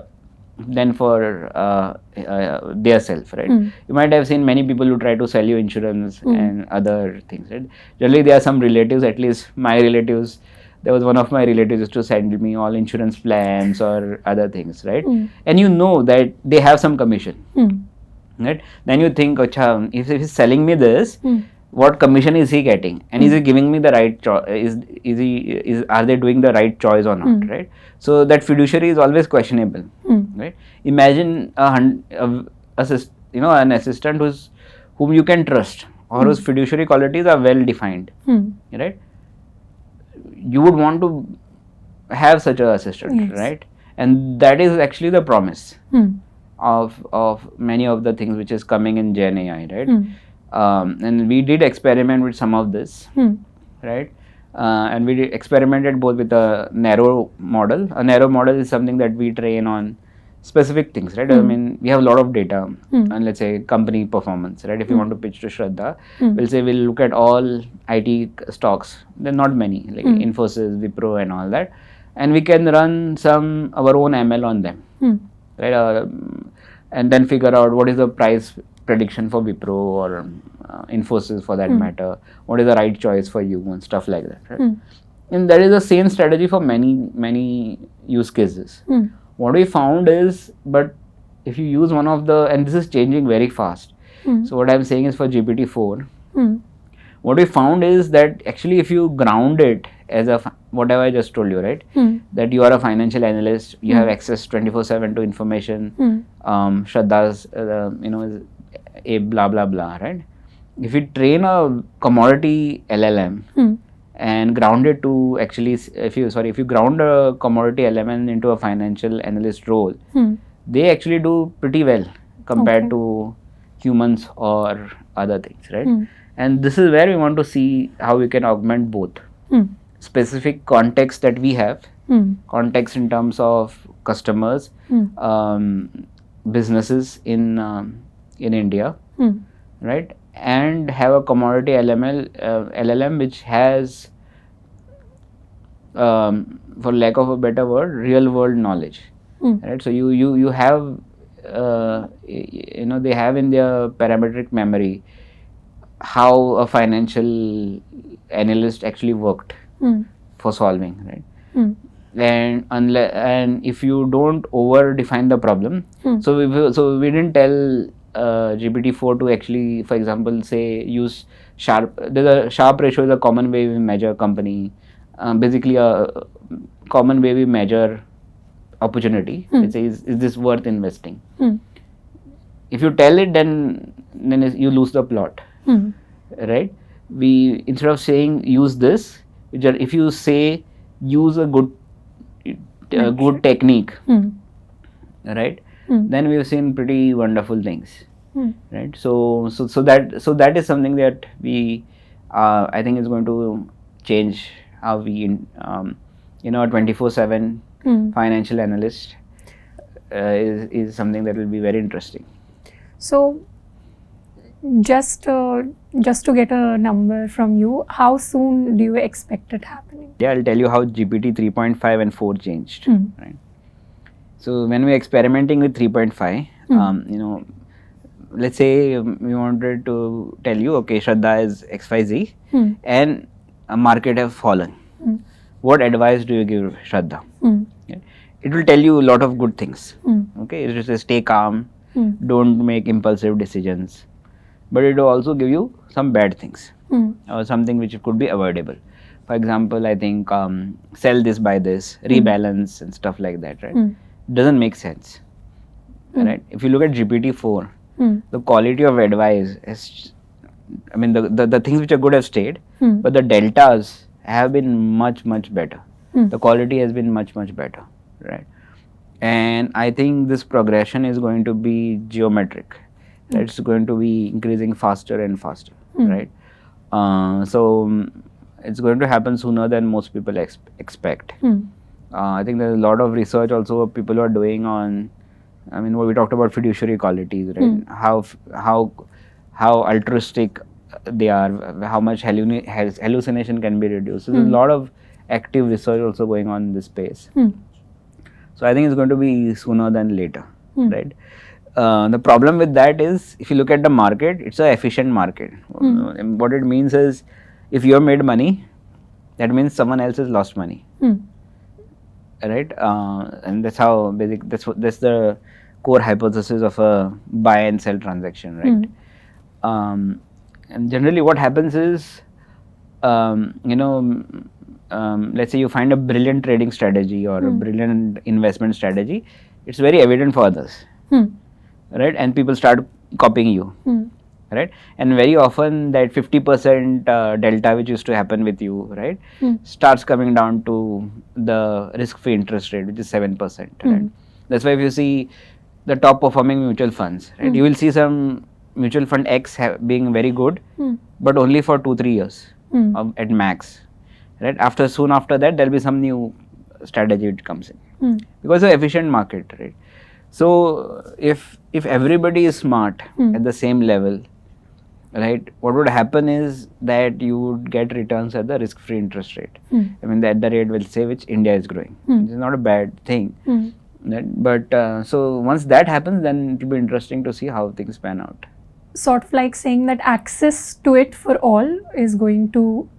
self, right? You might have seen many people who try to sell you insurance and other things, right? Generally, there are some relatives, at least my relatives. There was one of my relatives used to send me all insurance plans or other things, right? And you know that they have some commission, right? Then you think, Acha, if he's selling me this, what commission is he getting, and is he giving me the right choice? Are they doing the right choice or not, right? So that fiduciary is always questionable, right? Imagine an assistant whom you can trust, or whose fiduciary qualities are well defined, right? You would want to have such an assistant, Yes. right? And that is actually the promise of many of the things which is coming in Gen AI, right? And we did experiment with some of this, right? And we experimented both with a narrow model. A narrow model is something that we train on specific things, right? I mean, we have a lot of data, and let's say company performance, right? If you want to pitch to Shradha, we'll say we'll look at all IT stocks. There are not many, like Infosys, Wipro, and all that, and we can run our own ML on them, right? And then figure out what is the price prediction for Wipro or Infosys for that matter, what is the right choice for you and stuff like that, right? And that is the same strategy for many use cases. What we found is, but if you use one of the, and this is changing very fast, so what I'm saying is for GPT-4, what we found is that actually if you ground it as whatever I just told you, right? That you are a financial analyst, you have access 24/7 to information, Shraddha's, is a blah blah blah, right? If you train a commodity LLM and ground it to actually, if you ground a commodity LLM into a financial analyst role, they actually do pretty well compared to humans or other things, right? And this is where we want to see how we can augment both specific context that we have, context in terms of customers, businesses in India, right? And have a commodity LLM which has, for lack of a better word, real world knowledge, right? So you have, they have in their parametric memory how a financial analyst actually worked for solving, right? And if you don't over define the problem, so we didn't tell GPT-4 to actually, for example, say use Sharpe. There's a Sharpe ratio is a common way we measure company, basically a common way we measure opportunity. It says, is this worth investing? If you tell it, then you lose the plot, right? We, instead of saying use this, if you say use a good technique, right? Then we've seen pretty wonderful things, right? So that is something that we, I think, is going to change how we, a 24/7 financial analyst is something that will be very interesting. So, just to get a number from you, how soon do you expect it happening? Yeah, I'll tell you how GPT 3.5 and 4 changed, right? So when we're experimenting with 3.5, let's say we wanted to tell you, okay, Shradha is XYZ and a market have fallen. What advice do you give Shradha? Yeah. It will tell you a lot of good things. Okay, it will say stay calm, don't make impulsive decisions. But it will also give you some bad things or something which could be avoidable. For example, I think sell this, buy this, rebalance and stuff like that, right? Doesn't make sense, right? If you look at GPT-4, the quality of advice is, the things which are good have stayed, but the deltas have been much better. The quality has been much better, right? And I think this progression is going to be geometric. It's going to be increasing faster and faster, right? So it's going to happen sooner than most people expect. I think there's a lot of research also people are doing on, I mean, what we talked about fiduciary qualities, right? How altruistic they are, how much hallucination can be reduced. So there's a lot of active research also going on in this space. So I think it's going to be sooner than later, right? The problem with that is, if you look at the market, it's an efficient market. And what it means is, if you have made money, that means someone else has lost money, right? And that's how that's the core hypothesis of a buy and sell transaction, right? And generally, what happens is, let's say you find a brilliant trading strategy or a brilliant investment strategy, it's very evident for others, right? And people start copying you, right? And very often that 50% delta which used to happen with you, right, starts coming down to the risk-free interest rate, which is 7%, right? That's why if you see the top performing mutual funds, right, you will see some mutual fund X being very good, but only for 2-3 years at max. Right? Soon after that, there'll be some new strategy which comes in, because it's an efficient market, right? So if everybody is smart at the same level, right, what would happen is that you would get returns at the risk-free interest rate. I mean, at the rate, we'll say, which India is growing. It's not a bad thing, right? But so once that happens, then it will be interesting to see how things pan out. Sort of like saying that access to it for all is going to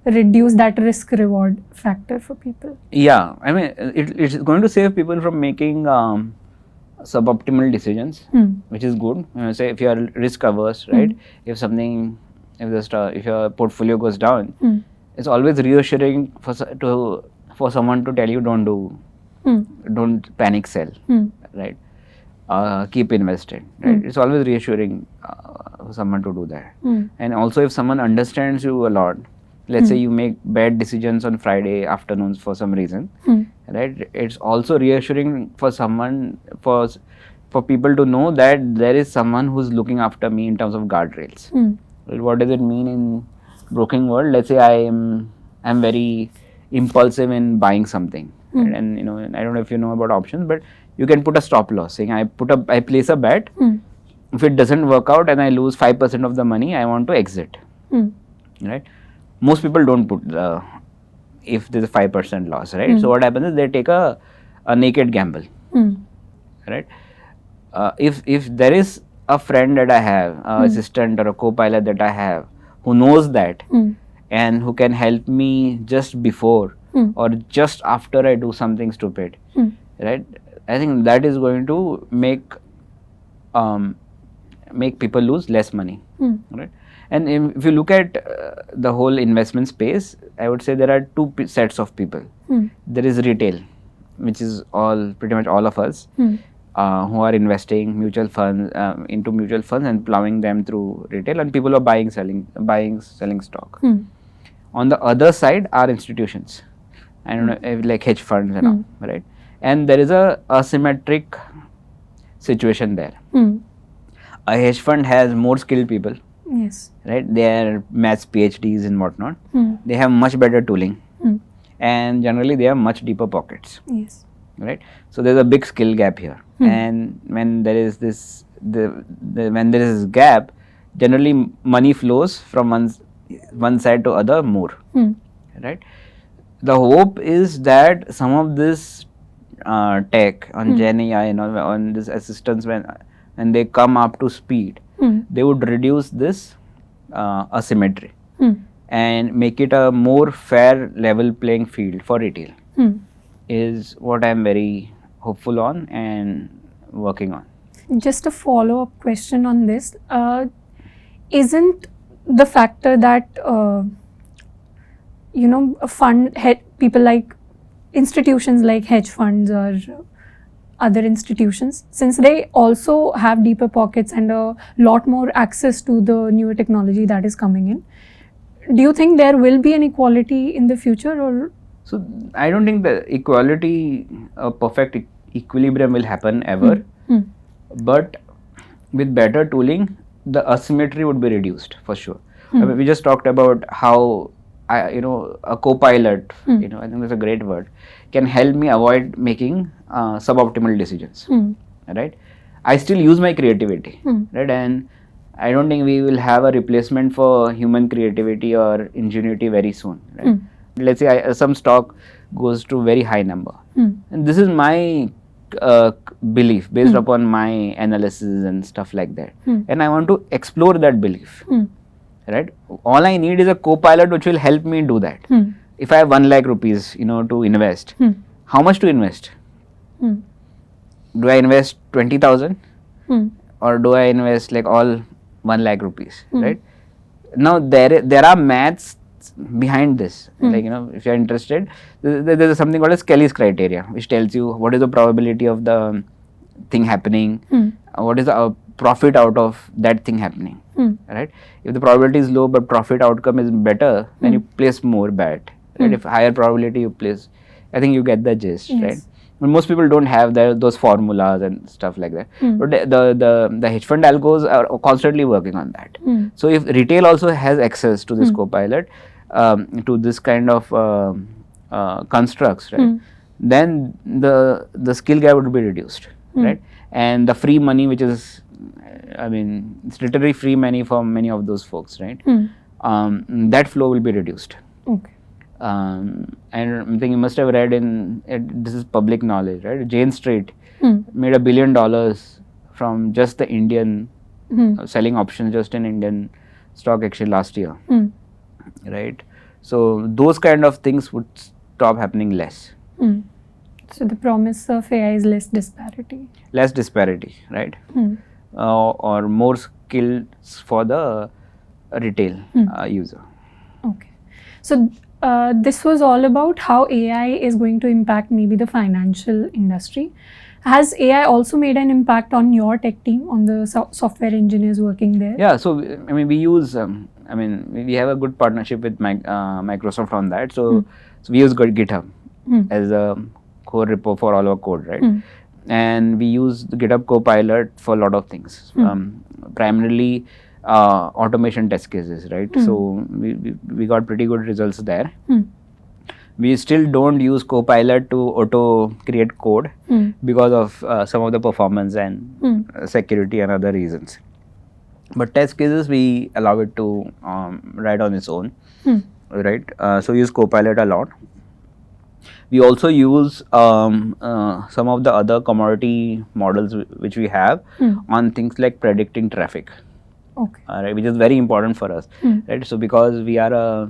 reduce that risk reward factor for people. Yeah, I mean, it's going to save people from making suboptimal decisions, which is good. Say if you are risk averse, right? If your portfolio goes down, it's always reassuring for someone to tell you don't panic sell, right? Keep invested, right? It's always reassuring for someone to do that. And also, if someone understands you a lot, let's say you make bad decisions on Friday afternoons for some reason, right? It's also reassuring for for people to know that there is someone who's looking after me in terms of guardrails. Well, what does it mean in broking world? Let's say I'm very impulsive in buying something, right? And I don't know if you know about options, but you can put a stop loss, saying I place a bet. If it doesn't work out and I lose 5% of the money, I want to exit, right? Most people don't put if there's a 5% loss, right? So what happens is they take a naked gamble, right? If there is a friend that I have, an assistant or a co-pilot that I have, who knows that and who can help me just before or just after I do something stupid, right? I think that is going to make people lose less money, right? And if you look at the whole investment space, I would say there are two sets of people. There is retail, which is pretty much all of us, who are investing mutual funds into mutual funds and plowing them through retail, and people are buying, selling stock. On the other side are institutions, I don't know, like hedge funds and all, right? And there is a asymmetric situation there. A hedge fund has more skilled people. Yes. Right? They are maths PhDs and whatnot. They have much better tooling, and generally they have much deeper pockets. Yes. Right? So there's a big skill gap here, and when there is this gap, generally money flows from one side to other more. Right? The hope is that some of this tech on Gen AI, on this assistance, when they come up to speed, they would reduce this asymmetry and make it a more fair level playing field for retail, is what I'm very hopeful on and working on. Just a follow-up question on this. Isn't the factor that people like institutions like hedge funds or other institutions, since they also have deeper pockets and a lot more access to the newer technology that is coming in, do you think there will be an equality in the future? Or So I don't think the equality, perfect equilibrium will happen ever, but with better tooling, the asymmetry would be reduced for sure. I mean, we just talked about how a co-pilot, I think that's a great word, can help me avoid making suboptimal decisions. Right? I still use my creativity, right? And I don't think we will have a replacement for human creativity or ingenuity very soon. Right? Let's say some stock goes to very high number, and this is my belief based upon my analysis and stuff like that, and I want to explore that belief. Right? All I need is a co-pilot which will help me do that. If I have 1 lakh rupees, to invest, how much to invest? Do I invest 20,000 or do I invest like all 1 lakh rupees? Right? Now there are maths behind this. Like, if you're interested, there's something called as Kelly's criteria, which tells you what is the probability of the thing happening, what is the profit out of that thing happening. Right? If the probability is low but profit outcome is better, then you place more bet. Right? If higher probability you place, I think you get the gist. Yes. Right? But most people don't have those formulas and stuff like that. But the hedge fund algos are constantly working on that. So if retail also has access to this co-pilot, to this kind of constructs, right, then the skill gap would be reduced, right? And the free money, which is, it's literally free money for many of those folks, right? That flow will be reduced. Okay. And I think you must have read this is public knowledge, right? Jane Street made $1 billion from just the Indian selling options just in Indian stock exchange last year, right? So those kind of things would stop happening less. So the promise of AI is less disparity. Less disparity, right? Or more skills for the retail user. Okay. So this was all about how AI is going to impact maybe the financial industry. Has AI also made an impact on your tech team, on the software engineers working there? Yeah, so we use, we have a good partnership with Microsoft on that. So we use GitHub as a core repo for all our code, right? And we use the GitHub Copilot for a lot of things, primarily automation test cases, right? So we got pretty good results there. We still don't use Copilot to auto create code because of some of the performance and security and other reasons. But test cases, we allow it to write on its own, right? So we use Copilot a lot. We also use some of the other commodity models which we have on things like predicting traffic. Okay. Right, which is very important for us, right? So because we are a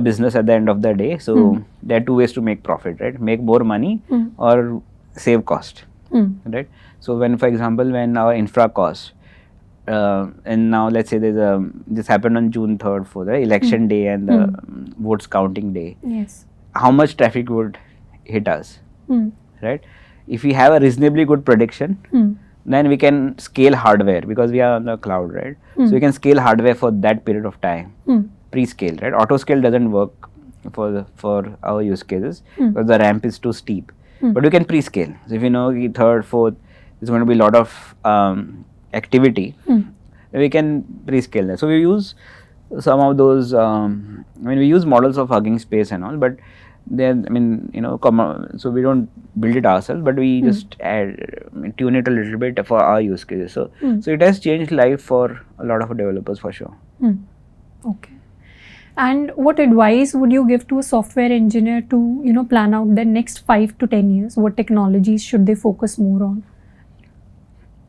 business at the end of the day, so there are two ways to make profit, right? Make more money or save cost, right? So when, for example, when our infra cost, and now let's say this happened on June 3rd for the election day and the votes counting day. Yes. How much traffic would hit us, right? If we have a reasonably good prediction, then we can scale hardware because we are on the cloud, right? So we can scale hardware for that period of time, pre-scale, right? Auto scale doesn't work for our use cases because the ramp is too steep, but we can pre-scale. So if you know third, fourth, there's going to be a lot of activity, then we can pre-scale that. So we use some of those, we use models of Hugging Space and all, but then, so we don't build it ourselves, but we just tune it a little bit for our use cases. So it has changed life for a lot of developers for sure. Okay. And what advice would you give to a software engineer to, plan out the next 5 to 10 years? What technologies should they focus more on?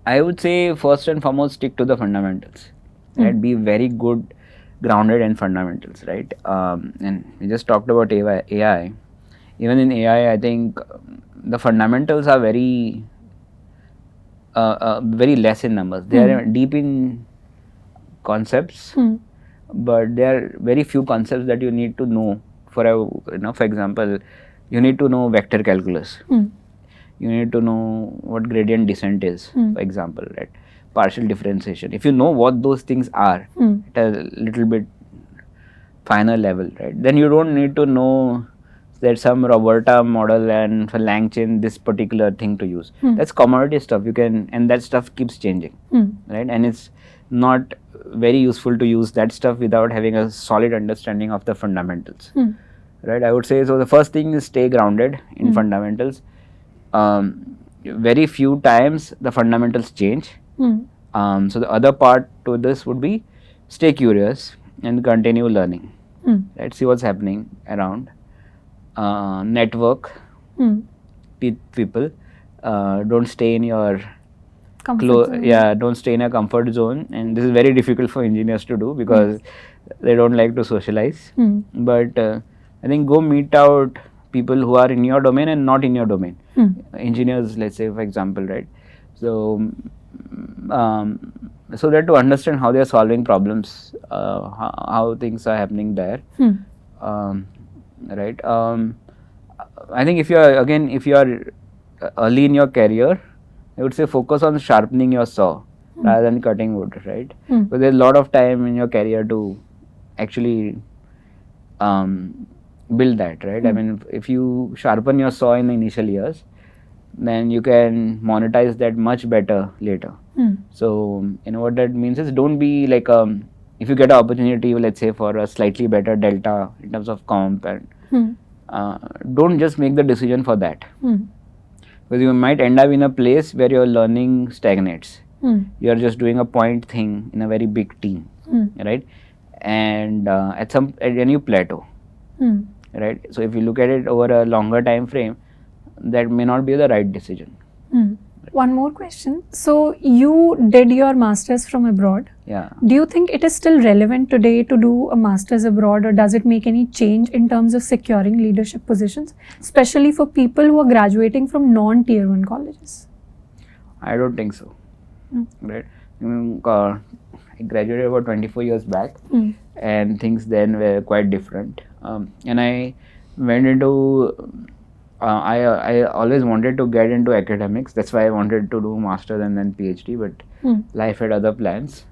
I would say first and foremost, stick to the fundamentals, right? Be very good grounded in fundamentals, right? And we just talked about AI. Even in AI, I think the fundamentals are very less in numbers. They are deep in concepts, but there are very few concepts that you need to know. For example, you need to know vector calculus. You need to know what gradient descent is, for example, right? Partial differentiation. If you know what those things are at a little bit final level, right? Then you don't need to know that some Roberta model and for LangChain this particular thing to use. That's commodity stuff. You can, and that stuff keeps changing, right? And it's not very useful to use that stuff without having a solid understanding of the fundamentals, right? I would say so. The first thing is stay grounded in fundamentals. Very few times the fundamentals change. So the other part to this would be stay curious and continue learning. Right? See what's happening around. Network with people. Don't stay in your don't stay in a comfort zone. And this is very difficult for engineers to do because they don't like to socialize. But I think go meet out people who are in your domain and not in your domain. Engineers, let's say, for example, right? So so that to understand how they are solving problems, how things are happening there, right? I think if you are early in your career, I would say focus on sharpening your saw rather than cutting wood, right? Because there's a lot of time in your career to actually build that, right? I mean, if you sharpen your saw in the initial years, then you can monetize that much better later. So, what that means is don't be like, if you get an opportunity, let's say, for a slightly better delta in terms of comp, and don't just make the decision for that. Because you might end up in a place where your learning stagnates. You are just doing a point thing in a very big team, right? And and you plateau, right? So if you look at it over a longer time frame, that may not be the right decision. One more question. So you did your masters from abroad. Yeah. Do you think it is still relevant today to do a masters abroad, or does it make any change in terms of securing leadership positions, especially for people who are graduating from non-tier 1 colleges? I don't think so. Right. I graduated about 24 years back, and things then were quite different. And I went into I always wanted to get into academics. That's why I wanted to do master's and then PhD, but life had other plans.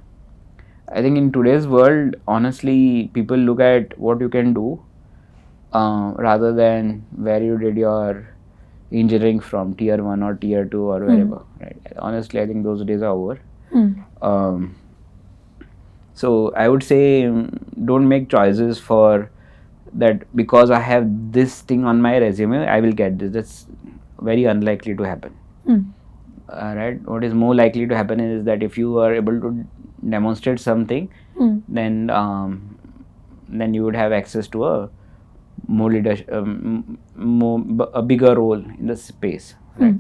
I think in today's world, honestly, people look at what you can do rather than where you did your engineering from, tier 1 or tier 2 or wherever. Right? Honestly, I think those days are over. So I would say don't make choices for that because I have this thing on my resume, I will get this. That's very unlikely to happen. Right? What is more likely to happen is that if you are able to demonstrate something, then you would have access to a more leadership, a bigger role in the space. Right?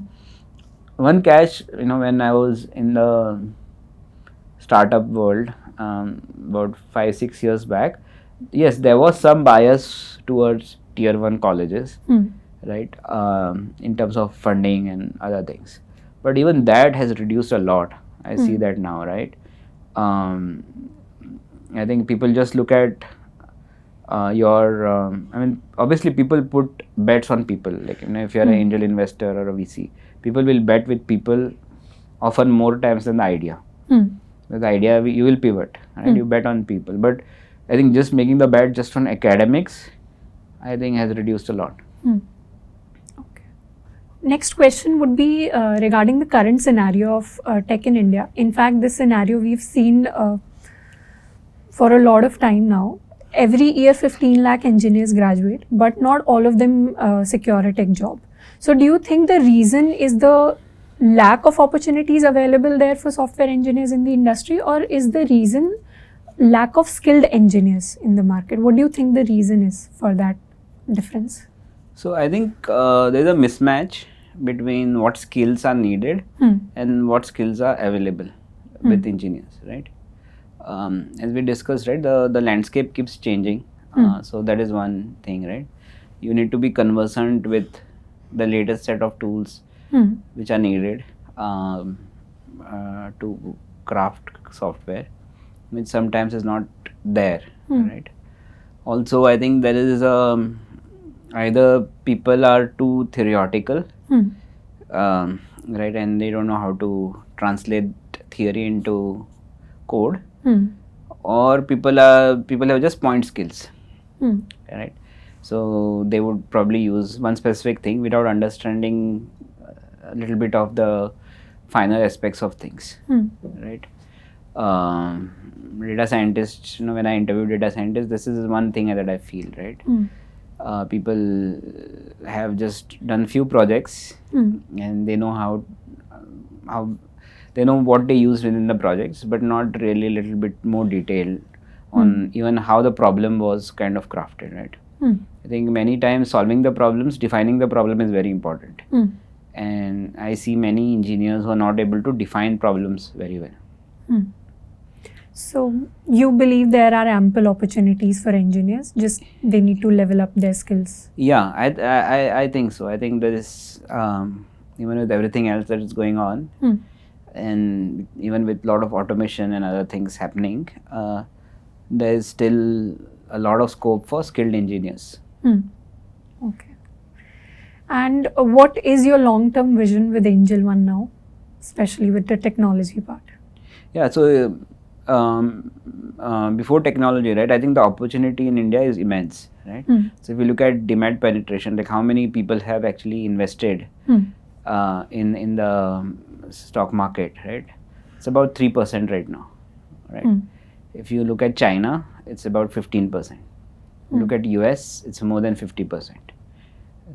One catch, when I was in the startup world about 5-6 years back, yes, there was some bias towards tier 1 colleges, right, in terms of funding and other things. But even that has reduced a lot. I see that now, right? I think people just look at obviously people put bets on people. Like, if you're an angel investor or a VC, people will bet with people often more times than the idea. The idea, you will pivot, right? You bet on people. But I think just making the bet just on academics, I think has reduced a lot. Okay. Next question would be regarding the current scenario of tech in India. In fact, this scenario we've seen for a lot of time now. Every year 15 lakh engineers graduate, but not all of them secure a tech job. So do you think the reason is the lack of opportunities available there for software engineers in the industry, or is the reason lack of skilled engineers in the market? What do you think the reason is for that difference? So I think there's a mismatch between what skills are needed and what skills are available with engineers, right? As we discussed, right, the landscape keeps changing. So that is one thing, right? You need to be conversant with the latest set of tools which are needed to craft software, which sometimes is not there, right? Also, I think there is either people are too theoretical, right, and they don't know how to translate theory into code, or people have just point skills, right? So they would probably use one specific thing without understanding a little bit of the finer aspects of things, right? Data scientists, when I interview data scientists, this is one thing that I feel, right? People have just done few projects and they know how they know what they use within the projects, but not really a little bit more detail on even how the problem was kind of crafted, right? I think many times solving the problems, defining the problem is very important. And I see many engineers who are not able to define problems very well. So you believe there are ample opportunities for engineers, just they need to level up their skills? Yeah, I think so. I think there is, even with everything else that is going on, and even with a lot of automation and other things happening, there is still a lot of scope for skilled engineers. Okay. And what is your long-term vision with AngelOne now, especially with the technology part? Yeah, so before technology, right, I think the opportunity in India is immense, right? So if you look at demand penetration, like how many people have actually invested in the stock market, right? It's about 3% right now, right? If you look at China, it's about 15%. Look at US, it's more than 50%,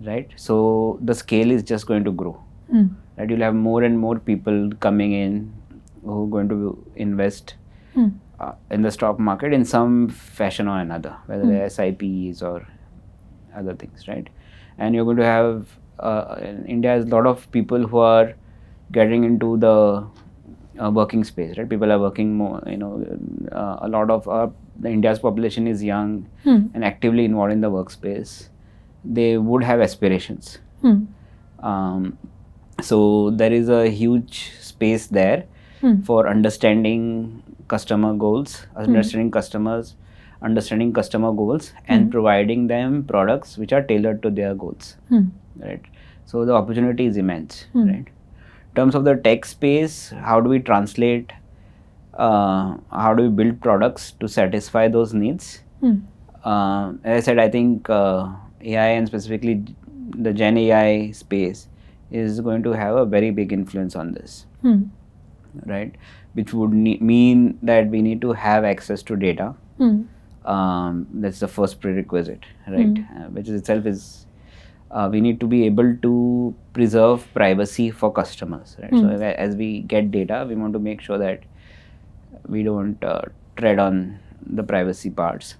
right? So the scale is just going to grow, right? You'll have more and more people coming in who are going to invest in the stock market in some fashion or another, whether they're SIPs or other things, right? And you're going to have, in India has a lot of people who are getting into the working space, right? People are working more, a lot of the India's population is young and actively involved in the workspace. They would have aspirations. So there is a huge space there for understanding customer goals, understanding customers, understanding customer goals, and providing them products which are tailored to their goals, right? So the opportunity is immense, right? In terms of the tech space, how do we translate, how do we build products to satisfy those needs? As I said, I think AI and specifically the Gen AI space is going to have a very big influence on this, right? Which would mean that we need to have access to data. That's the first prerequisite, right? Which itself is, we need to be able to preserve privacy for customers, right? So as we get data, we want to make sure that we don't tread on the privacy parts.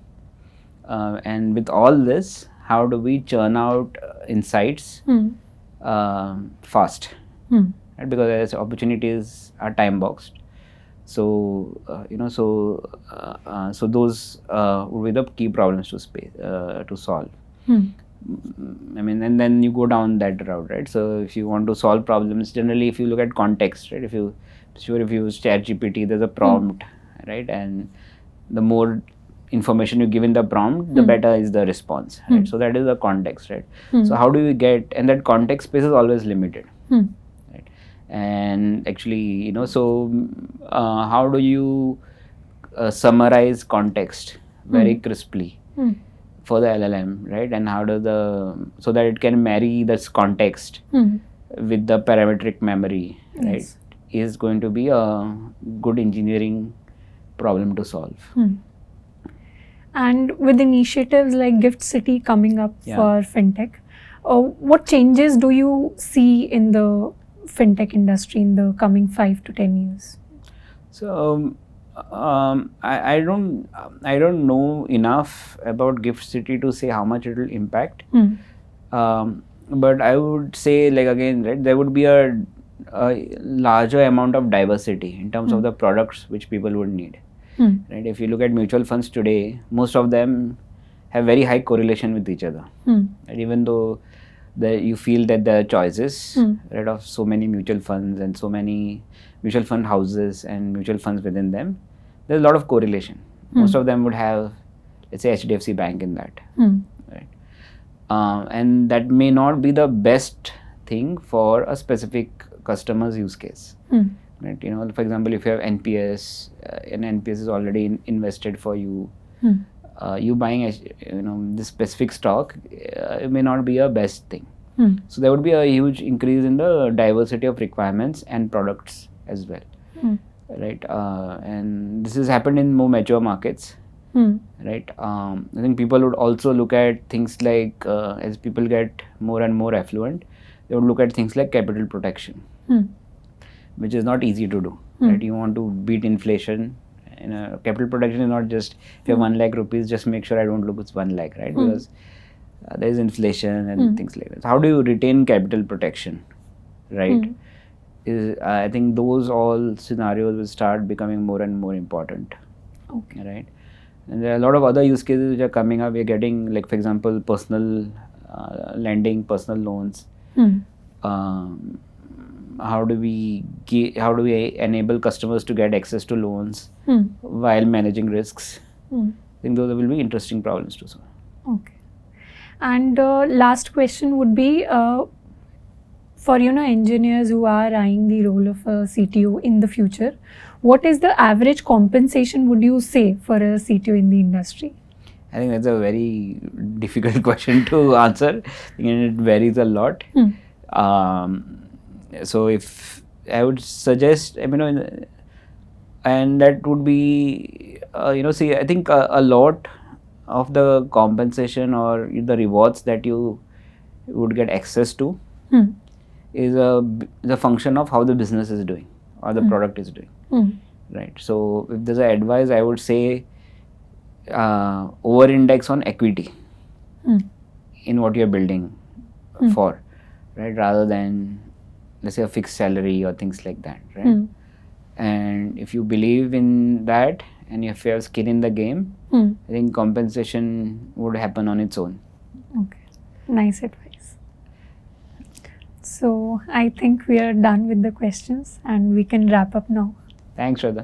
And with all this, how do we churn out insights fast, right? Because as opportunities are time boxed, so so those would be the key problems to solve. I mean, and then you go down that route, right? So if you want to solve problems, generally, if you look at context, right? If you use ChatGPT, there's a prompt, right? And the more information you give in the prompt, the better is the response, right? So that is the context, right? So how do you get, and that context space is always limited, right? And actually, so how do you summarize context very crisply for the LLM, right? And how does so that it can marry this context with the parametric memory, right? Yes. Is going to be a good engineering problem to solve. And with initiatives like Gift City coming up for Fintech, what changes do you see in the Fintech industry in the coming 5 to 10 years? So I don't know enough about Gift City to say how much it will impact. But I would say, like, again, right, there would be a larger amount of diversity in terms of the products which people would need. Right? If you look at mutual funds today, most of them have very high correlation with each other. And even though you feel that there are choices, right, of so many mutual funds and so many mutual fund houses and mutual funds within them, there's a lot of correlation. Most of them would have, let's say, HDFC Bank in that, right? And that may not be the best thing for a specific customer's use case. Right? For example, if you have NPS, and NPS is already invested for you, you buying this specific stock, it may not be a best thing. So there would be a huge increase in the diversity of requirements and products as well, right? And this has happened in more mature markets, right? I think people would also look at things like as people get more and more affluent, they would look at things like capital protection, which is not easy to do, right? You want to beat inflation. Capital protection is not just if you have 1 lakh rupees, just make sure I don't lose 1 lakh, right? Because there is inflation and things like that. So how do you retain capital protection, right? I think those all scenarios will start becoming more and more important, right? And there are a lot of other use cases which are coming up. We're getting, like, for example, personal lending, personal loans. How do we enable customers to get access to loans while managing risks? I think those will be interesting problems to solve. Okay. And last question would be for engineers who are eyeing the role of a CTO in the future, what is the average compensation would you say for a CTO in the industry? I think that's a very difficult question to answer, and it varies a lot. So if I would suggest, and that would be, see, I think a lot of the compensation or the rewards that you would get access to is the function of how the business is doing or the product is doing, right? So if there's an advice, I would say over-index on equity in what you're building for, right? Rather than, let's say, a fixed salary or things like that, right? And if you believe in that and if you have skin in the game, I think compensation would happen on its own. Okay, nice advice. So I think we are done with the questions and we can wrap up now. Thanks, Shradha.